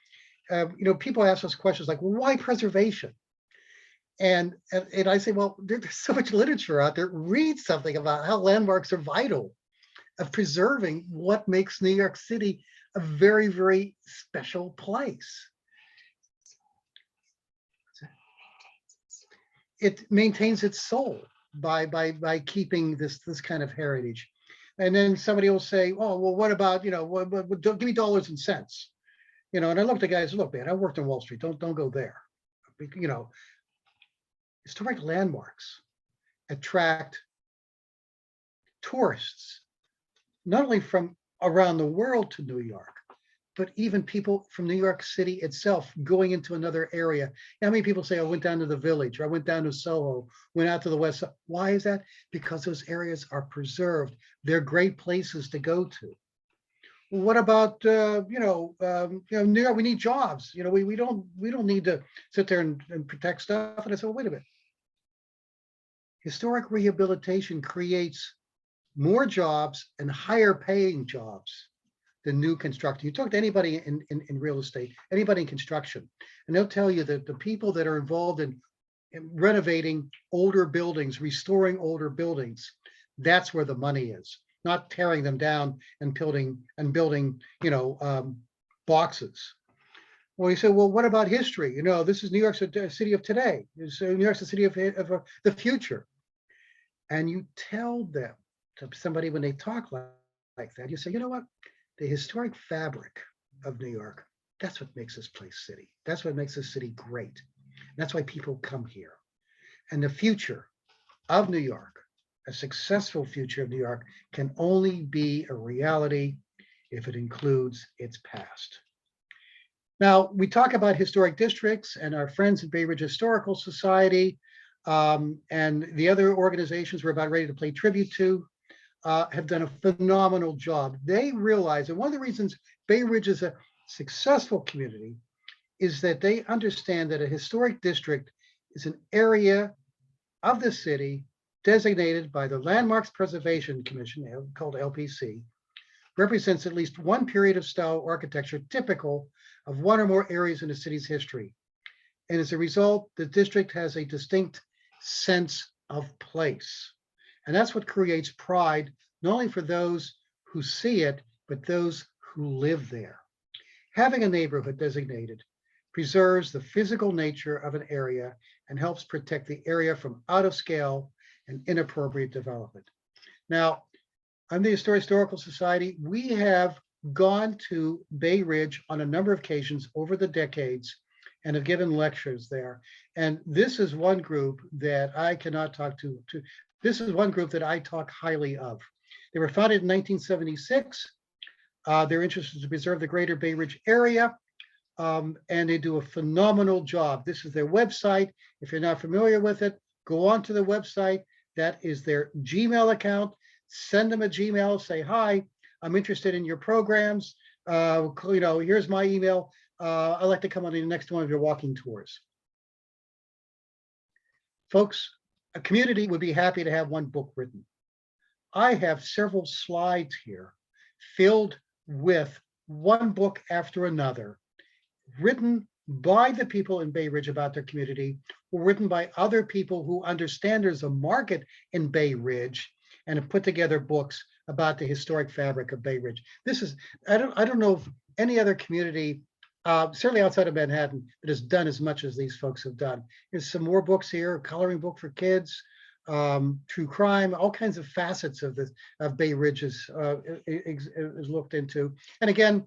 people ask us questions like, well, why preservation? And I say, well, there's so much literature out there. Read something about how landmarks are vital of preserving what makes New York City a very special place. it maintains its soul by keeping this kind of heritage. And then somebody will say, oh, well, what about, give me dollars and cents. And I look at the guys, look, man, I worked on Wall Street. Don't go there. Historic landmarks attract tourists, not only from around the world to New York, but even people from New York City itself going into another area. How many people say, I went down to the Village, or I went down to Soho, went out to the West Side? Why is that? Because those areas are preserved. They're great places to go to. What about New York? We need jobs. We don't need to sit there and protect stuff. And I said, well, wait a minute. Historic rehabilitation creates more jobs and higher paying jobs than new construction. You talk to anybody in real estate, anybody in construction, and they'll tell you that the people that are involved in renovating older buildings, restoring older buildings, that's where the money is, not tearing them down and building boxes. Well, you say, well, what about history? This is New York's a city of today. New York's a city of the future. And you tell them, to somebody when they talk like that, you say, you know what? The historic fabric of New York, that's what makes this place city. That's what makes this city great. And that's why people come here. And the future of New York, a successful future of New York, can only be a reality if it includes its past. Now, we talk about historic districts, and our friends at Bay Ridge Historical Society and the other organizations we're about ready to pay tribute to have done a phenomenal job. They realize, and one of the reasons Bay Ridge is a successful community is that they understand that a historic district is an area of the city designated by the Landmarks Preservation Commission, called LPC, represents at least one period of style architecture typical of one or more areas in the city's history. And as a result, the district has a distinct sense of place. And that's what creates pride, not only for those who see it, but those who live there. Having a neighborhood designated preserves the physical nature of an area and helps protect the area from out of scale and inappropriate development. Now, I'm the Historical Society. We have gone to Bay Ridge on a number of occasions over the decades and have given lectures there. And this is one group that I cannot talk to. This is one group that I talk highly of. They were founded in 1976. They're interested to preserve the greater Bay Ridge area, and they do a phenomenal job. This is their website. If you're not familiar with it, go on to the website. That is their Gmail account. Send them a Gmail, say, hi, I'm interested in your programs. Here's my email. I'd like to come on the next one of your walking tours. Folks, a community would be happy to have one book written. I have several slides here filled with one book after another, written by the people in Bay Ridge about their community, or written by other people who understand there's a market in Bay Ridge and have put together books about the historic fabric of Bay Ridge. This is, I don't know of any other community, certainly outside of Manhattan, that has done as much as these folks have done. There's some more books here, a coloring book for kids, true crime, all kinds of facets of Bay Ridge is looked into. And again,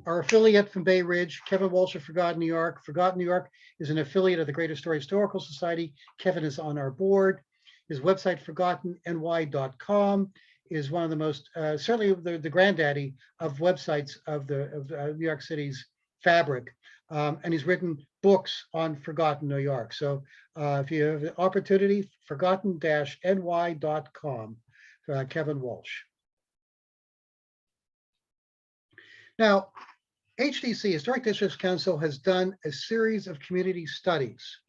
our affiliate from Bay Ridge, Kevin Walsh of Forgotten New York. Forgotten New York is an affiliate of the Greater Astoria Historical Society. Kevin is on our board. His website, forgottenny.com, is one of the most, certainly the granddaddy of websites of New York City's fabric. And he's written books on Forgotten New York. So if you have the opportunity, forgotten-ny.com, Kevin Walsh. Now, HDC, Historic Districts Council, has done a series of community studies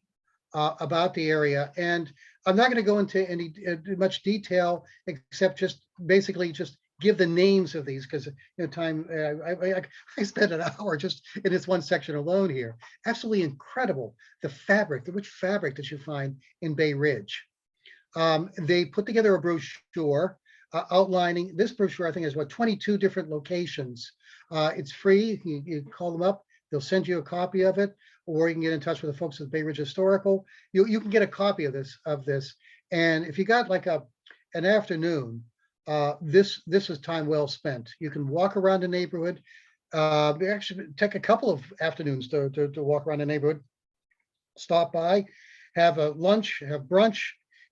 about the area. And I'm not going to go into any much detail, except just basically just give the names of these, because time, I spent an hour just in this one section alone here. Absolutely incredible, the rich fabric that you find in Bay Ridge. They put together a brochure outlining, this brochure I think has 22 different locations. It's free, you call them up, they'll send you a copy of it. or you can get in touch with the folks at Bay Ridge Historical. You can get a copy of this. And if you got like an afternoon, this is time well spent. You can walk around the neighborhood. Actually take a couple of afternoons to walk around the neighborhood, stop by, have a lunch, have brunch,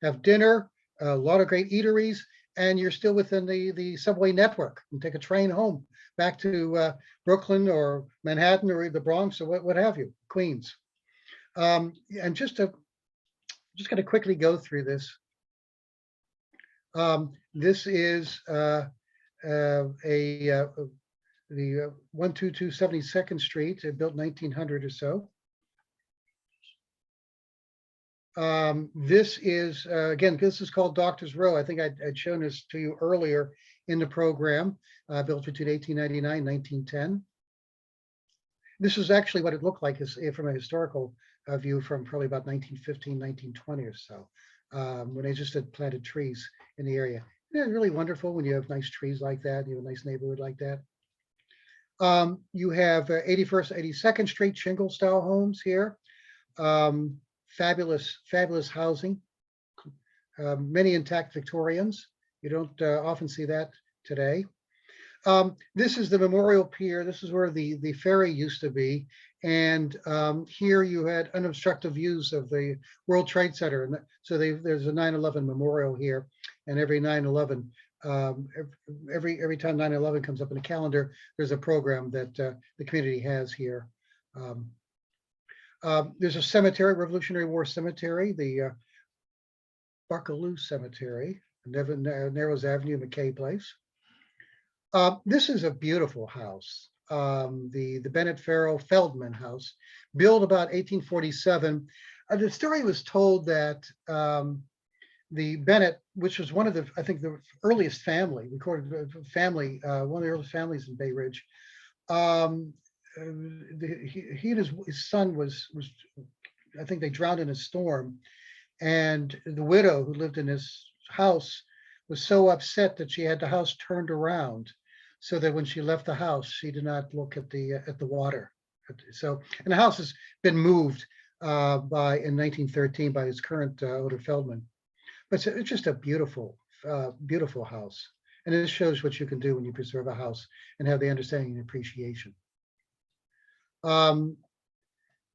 have dinner, a lot of great eateries, and you're still within the subway network. And take a train home back to Brooklyn or Manhattan or the Bronx or what have you, Queens. And just going to quickly go through this. This is the 122 72nd Street, built 1900 or so. This is, again, this is called Doctor's Row. I think I'd shown this to you earlier in the program, built between 1899 and 1910. This is actually what it looked like from a historical view from probably about 1915, 1920 or so, when they just had planted trees in the area. Yeah, really wonderful when you have nice trees like that, you have a nice neighborhood like that. You have 81st, 82nd Street shingle style homes here. Fabulous housing. Many intact Victorians. You don't often see that today. This is the Memorial Pier. This is where the ferry used to be. And here you had unobstructed views of the World Trade Center. And so there's a 9/11 memorial here. And every 9/11, every time 9/11 comes up in the calendar, there's a program that the community has here. There's a cemetery, Revolutionary War Cemetery, the Buckaloo Cemetery, Narrows Avenue, McKay Place. This is a beautiful house, the Bennett Farrell Feldman House, built about 1847. The story was told that the Bennett, which was one of the, I think, the earliest family, recorded family, one of the earliest families in Bay Ridge. He and his son was, I think they drowned in a storm, and the widow who lived in his house was so upset that she had the house turned around, so that when she left the house, she did not look at the water. So, and the house has been moved in 1913 by its current owner Feldman. But it's just a beautiful house, and it shows what you can do when you preserve a house and have the understanding and appreciation.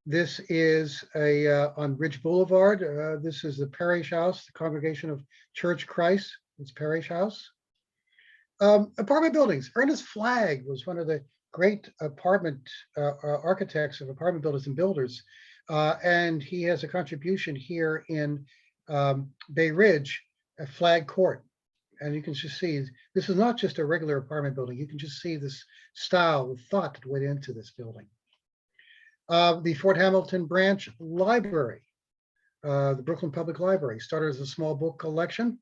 This is on Ridge Boulevard. This is the Parish House, the Congregation of Church Christ. It's Parish House. Apartment buildings. Ernest Flagg was one of the great apartment architects of apartment builders and builders. And he has a contribution here in Bay Ridge at Flagg Court. And you can just see, this is not just a regular apartment building. You can just see this style of thought that went into this building. The Fort Hamilton Branch Library, the Brooklyn Public Library, started as a small book collection.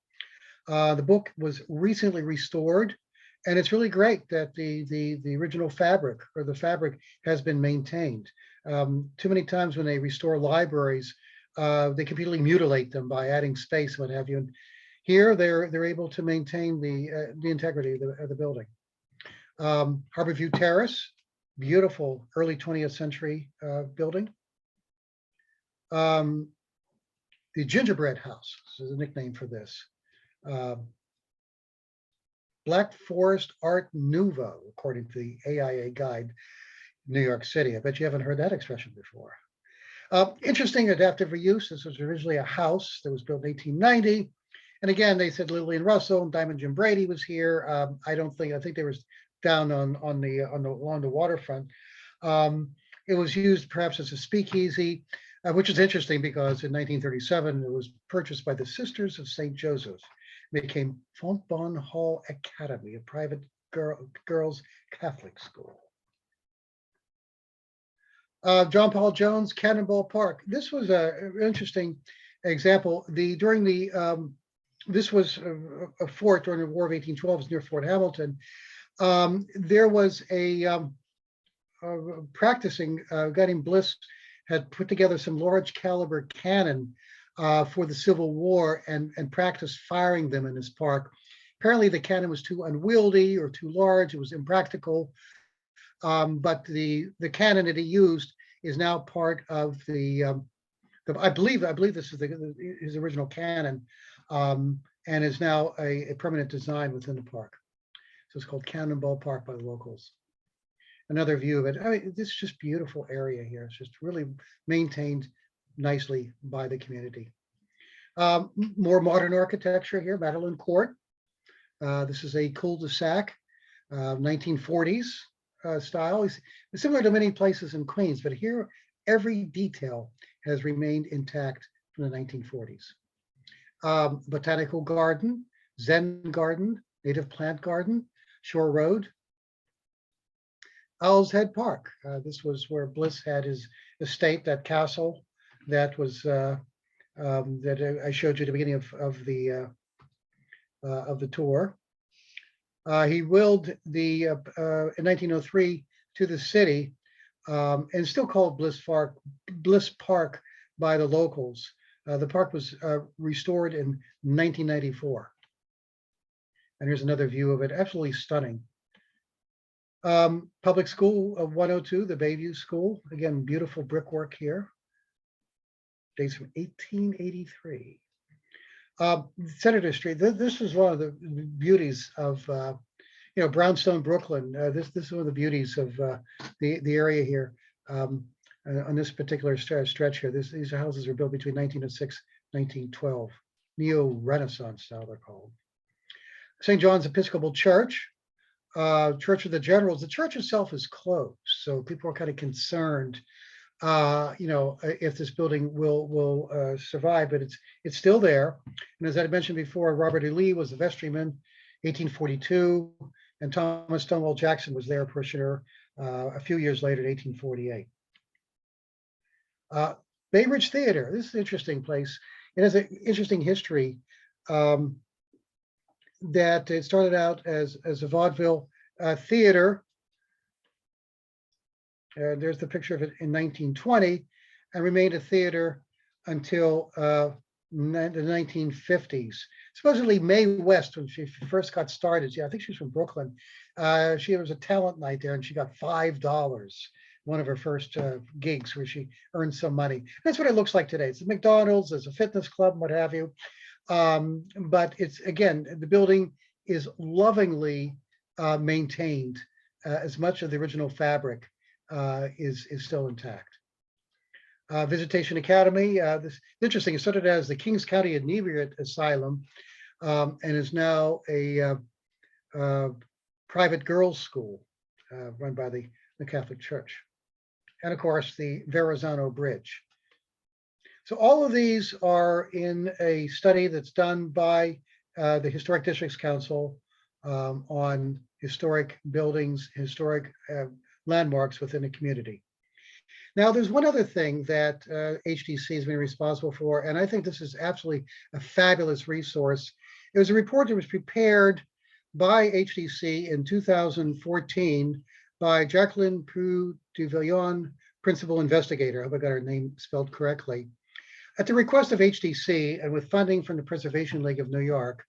The book was recently restored, and it's really great that the original fabric, or the fabric, has been maintained. Too many times when they restore libraries, they completely mutilate them by adding space, what have you. And here they're able to maintain the integrity of the building. Harborview Terrace, beautiful early 20th century building. The Gingerbread House is a nickname for this. Black Forest Art Nouveau, according to the AIA guide, New York City. I bet you haven't heard that expression before. Interesting adaptive reuse. This was originally a house that was built in 1890. And again, they said Lillian Russell and Diamond Jim Brady was here. I think they were down along the waterfront. It was used perhaps as a speakeasy, which is interesting because in 1937, it was purchased by the Sisters of St. Joseph. It became Fontbonne Hall Academy, a private girls' Catholic school. John Paul Jones, Cannonball Park. This was an interesting example. This was a fort during the War of 1812 near Fort Hamilton. There was a practicing, a guy named Bliss had put together some large caliber cannon for the Civil War and practiced firing them in this park. Apparently the cannon was too unwieldy or too large, it was impractical. But the cannon that he used is now part of I believe this is his original canon, and is now a permanent design within the park. So it's called Cannonball Park by the locals. Another view of it. I mean, this is just beautiful area here. It's just really maintained nicely by the community. More modern architecture here, Madeline Court. This is a cul-de-sac, 1940s style. It's similar to many places in Queens, but here every detail has remained intact from the 1940s. Botanical garden, Zen garden, native plant garden, Shore Road. Owl's Head Park. This was where Bliss had his estate, that castle that was that I showed you at the beginning of the tour. He willed in 1903 to the city, and still called Bliss Park by the locals. The park was restored in 1994. And here's another view of it, absolutely stunning. Public School of 102, the Bayview School. Again, beautiful brickwork here. Dates from 1883. Senator Street, this is one of the beauties of Brownstone, Brooklyn. This is one of the beauties of the area here. On this particular stretch here, these houses were built between 1906 1912. Neo-Renaissance style, they're called. St. John's Episcopal Church, Church of the Generals. The church itself is closed, so people are kind of concerned, if this building will survive, but it's still there. And as I mentioned before, Robert E. Lee was a vestryman, 1842, and Thomas Stonewall Jackson was their parishioner a few years later, in 1848. Bay Ridge Theater. This is an interesting place. It has an interesting history. That it started out as a vaudeville theater. There's the picture of it in 1920, and remained a theater until the 1950s. Supposedly Mae West, when she first got started, I think she's from Brooklyn. She was a talent night there, and she got $5. One of her first gigs where she earned some money. That's what it looks like today. It's a McDonald's, there's a fitness club, what have you. But it's, again, the building is lovingly maintained. As much of the original fabric is still intact. Visitation Academy, this is interesting. It started as the Kings County Inebriate Asylum, and is now a private girls' school run by the Catholic Church. And of course, the Verrazano Bridge. So all of these are in a study that's done by the Historic Districts Council on historic buildings, historic landmarks within a community. Now, there's one other thing that HDC has been responsible for, and I think this is absolutely a fabulous resource. It was a report that was prepared by HDC in 2014 by Jacqueline Prue de Villon, Principal Investigator. I hope I got her name spelled correctly. At the request of HDC and with funding from the Preservation League of New York,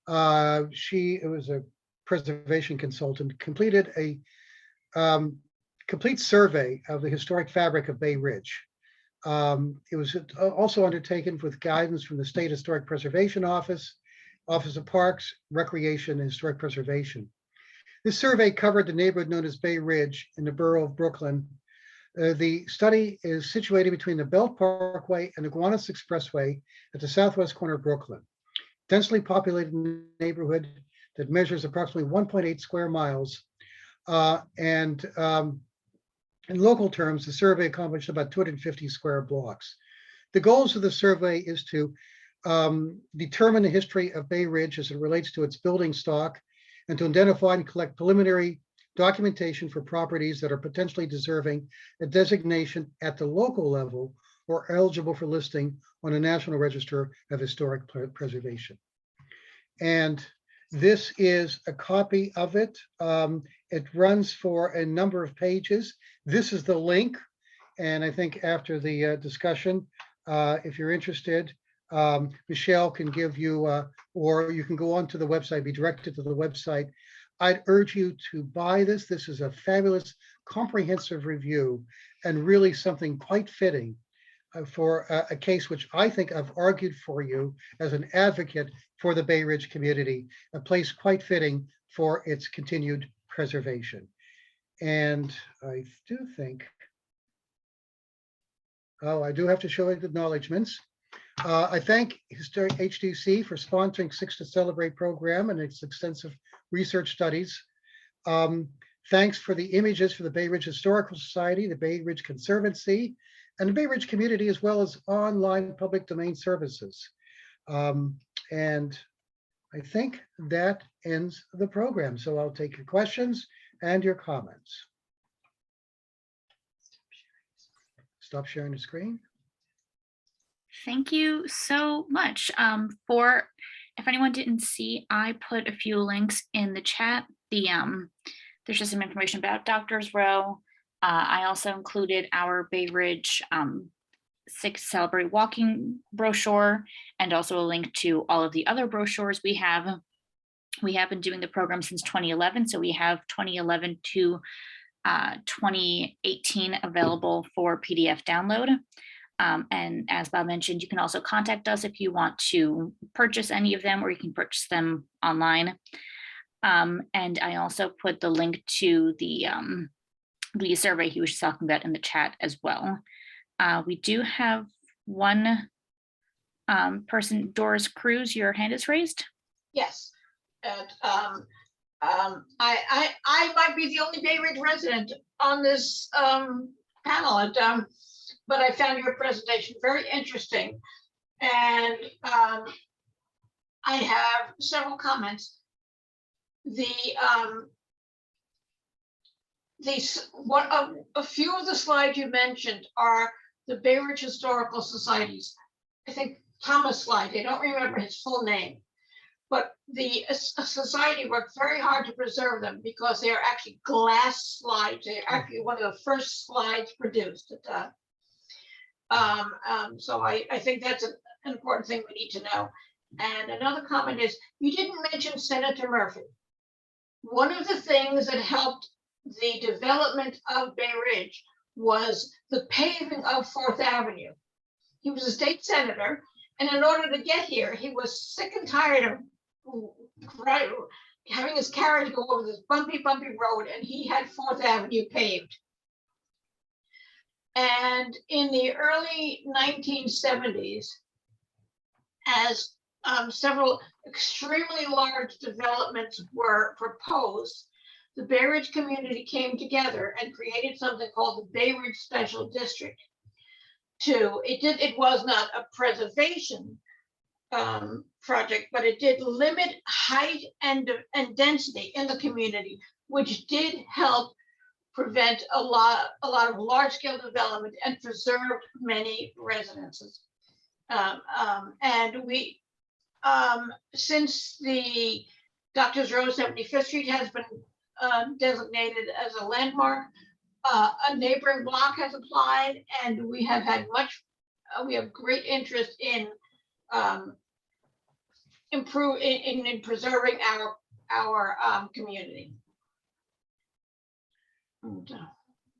it was a preservation consultant, completed a complete survey of the historic fabric of Bay Ridge. It was also undertaken with guidance from the State Historic Preservation Office, Office of Parks, Recreation, and Historic Preservation. This survey covered the neighborhood known as Bay Ridge in the borough of Brooklyn. The study is situated between the Belt Parkway and the Gowanus Expressway at the southwest corner of Brooklyn. Densely populated neighborhood that measures approximately 1.8 square miles. And in local terms, the survey accomplished about 250 square blocks. The goals of the survey is to determine the history of Bay Ridge as it relates to its building stock, and to identify and collect preliminary documentation for properties that are potentially deserving a designation at the local level or eligible for listing on a National Register of Historic Preservation. And this is a copy of it. It runs for a number of pages. This is the link. And I think after the discussion, if you're interested, Michelle can give you, or you can go onto the website, be directed to the website I'd urge you to buy this. This is a fabulous, comprehensive review and really something quite fitting for a case which I think I've argued for you as an advocate for the Bay Ridge community, a place quite fitting for its continued preservation. And I do think, oh, I do have to show acknowledgements. I thank Historic HDC for sponsoring Six to Celebrate program and its extensive research studies. Thanks for the images for the Bay Ridge Historical Society, the Bay Ridge Conservancy, and the Bay Ridge community, as well as online public domain services. And I think that ends the program. So I'll take your questions and your comments. Stop sharing the screen. Thank you so much. If anyone didn't see, I put a few links in the chat. There's just some information about Doctors Row. I also included our Bay Ridge Six Celebrate Walking brochure and also a link to all of the other brochures we have. We have been doing the program since 2011, so we have 2011 to 2018 available for PDF download. And as Bob mentioned, you can also contact us if you want to purchase any of them, or you can purchase them online. And I also put the link to the survey he was talking about in the chat as well. We do have one person, Doris Cruz, your hand is raised. Yes, and I might be the only Bay Ridge resident on this panel, and but I found your presentation very interesting, and I have several comments. A few of the slides you mentioned are the Bay Ridge Historical Societies. I think Thomas slide. I don't remember his full name, but the society worked very hard to preserve them because they are actually glass slides. They're actually one of the first slides produced. So I think that's an important thing we need to know. And another comment is, you didn't mention Senator Murphy. One of the things that helped the development of Bay Ridge was the paving of 4th Avenue. He was a state senator, and in order to get here, he was sick and tired of having his carriage go over this bumpy road, and he had 4th Avenue paved. And in the early 1970s, as several extremely large developments were proposed, the Bay Ridge community came together and created something called the Bay Ridge Special District. It was not a preservation project, but it did limit height and density in the community, which did help prevent a lot of large-scale development and preserved many residences. And we, since the Doctors Row 75th Street has been designated as a landmark, a neighboring block has applied, and we have had we have great interest in in preserving our community.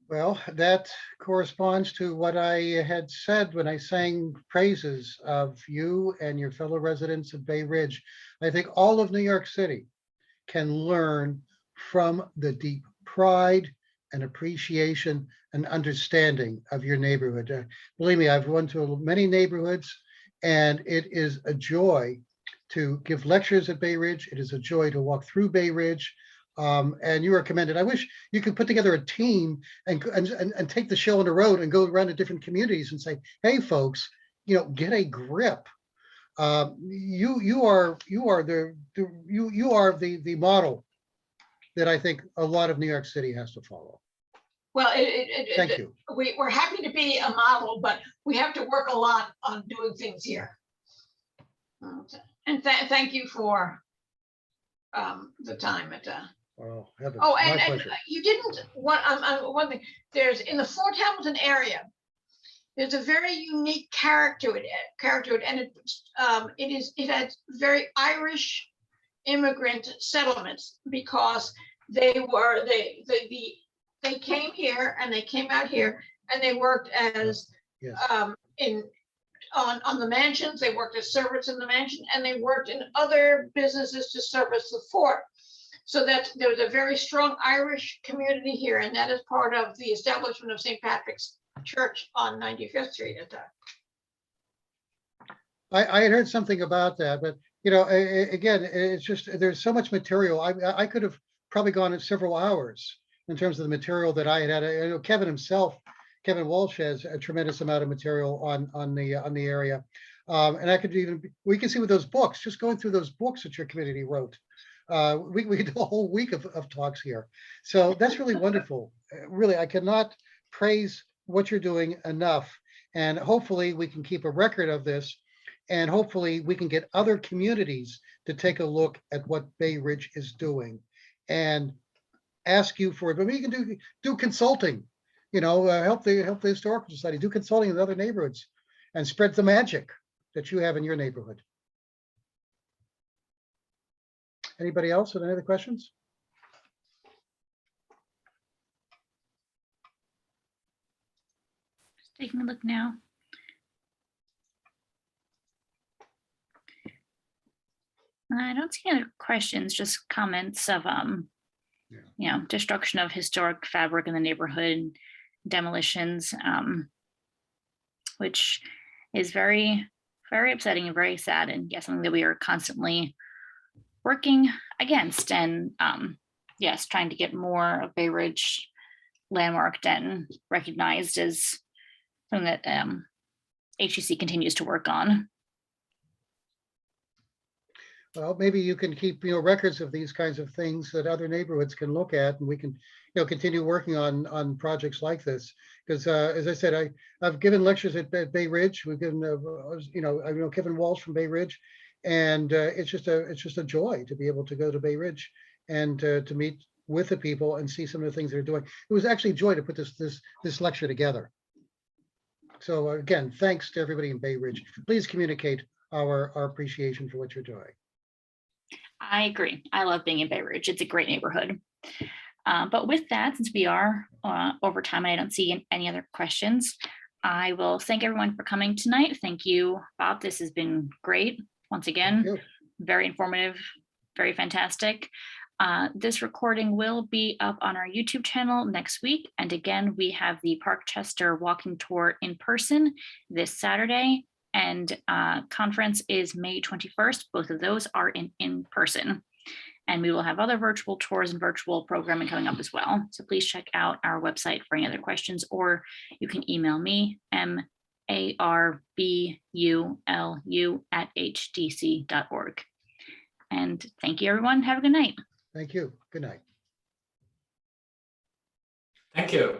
Well, that corresponds to what I had said when I sang praises of you and your fellow residents of Bay Ridge. I think all of New York City can learn from the deep pride and appreciation and understanding of your neighborhood. Believe me, I've gone to many neighborhoods, and it is a joy to give lectures at Bay Ridge. It is a joy to walk through Bay Ridge. And you are commended. I wish you could put together a team and take the show on the road and go around to different communities and say, hey folks, get a grip. You are the model that I think a lot of New York City has to follow. Well, thank you. We're happy to be a model, but we have to work a lot on doing things here. And thank you for the time. Oh, and you didn't one thing. There's in the Fort Hamilton area, there's a very unique character to it, and it has very Irish immigrant settlements because they came here and they came out here and they worked as Yes. On the mansions, they worked as servants in the mansion, and they worked in other businesses to service the fort. So that there was a very strong Irish community here, and that is part of the establishment of St. Patrick's Church on 95th Street at that. I had heard something about that, but you know, again, it's just there's so much material. I could have probably gone in several hours in terms of the material that I had. I know Kevin himself, Kevin Walsh, has a tremendous amount of material on the area, and I could even we can see with those books, just going through those books that your community wrote. We could do a whole week of talks here, so that's really wonderful. Really, I cannot praise what you're doing enough, and hopefully we can keep a record of this. And hopefully we can get other communities to take a look at what Bay Ridge is doing and ask you for it. But we can do consulting, you know, help the Historical Society, do consulting in other neighborhoods and spread the magic that you have in your neighborhood. Anybody else with any other questions? Just taking a look now. I don't see any other questions, just comments of, you know, destruction of historic fabric in the neighborhood, demolitions, which is very, very upsetting and very sad, and yes, something that we are constantly working against. And yes, trying to get more of Bay Ridge landmarked and recognized as something that HEC continues to work on. Well, maybe you can keep, you know, records of these kinds of things that other neighborhoods can look at, and we can, you know, continue working on projects like this. Because as I said, I've given lectures at Bay Ridge. We've given, you know, I know Kevin Walsh from Bay Ridge, and it's just a joy to be able to go to Bay Ridge and to meet with the people and see some of the things they're doing. It was actually a joy to put this lecture together. So again, thanks to everybody in Bay Ridge. Please communicate our appreciation for what you're doing. I agree. I love being in Bay Ridge. It's a great neighborhood. But with that, since we are over time and I don't see any other questions, I will thank everyone for coming tonight. Thank you, Bob. This has been great. Once again, very informative, very fantastic. This recording will be up on our YouTube channel next week. And again, we have the Parkchester walking tour in person this Saturday. And conference is May 21st. Both of those are in person. And we will have other virtual tours and virtual programming coming up as well. So please check out our website for any other questions, or you can email me, marbulu@hdc.org. And thank you, everyone. Have a good night. Thank you. Good night. Thank you.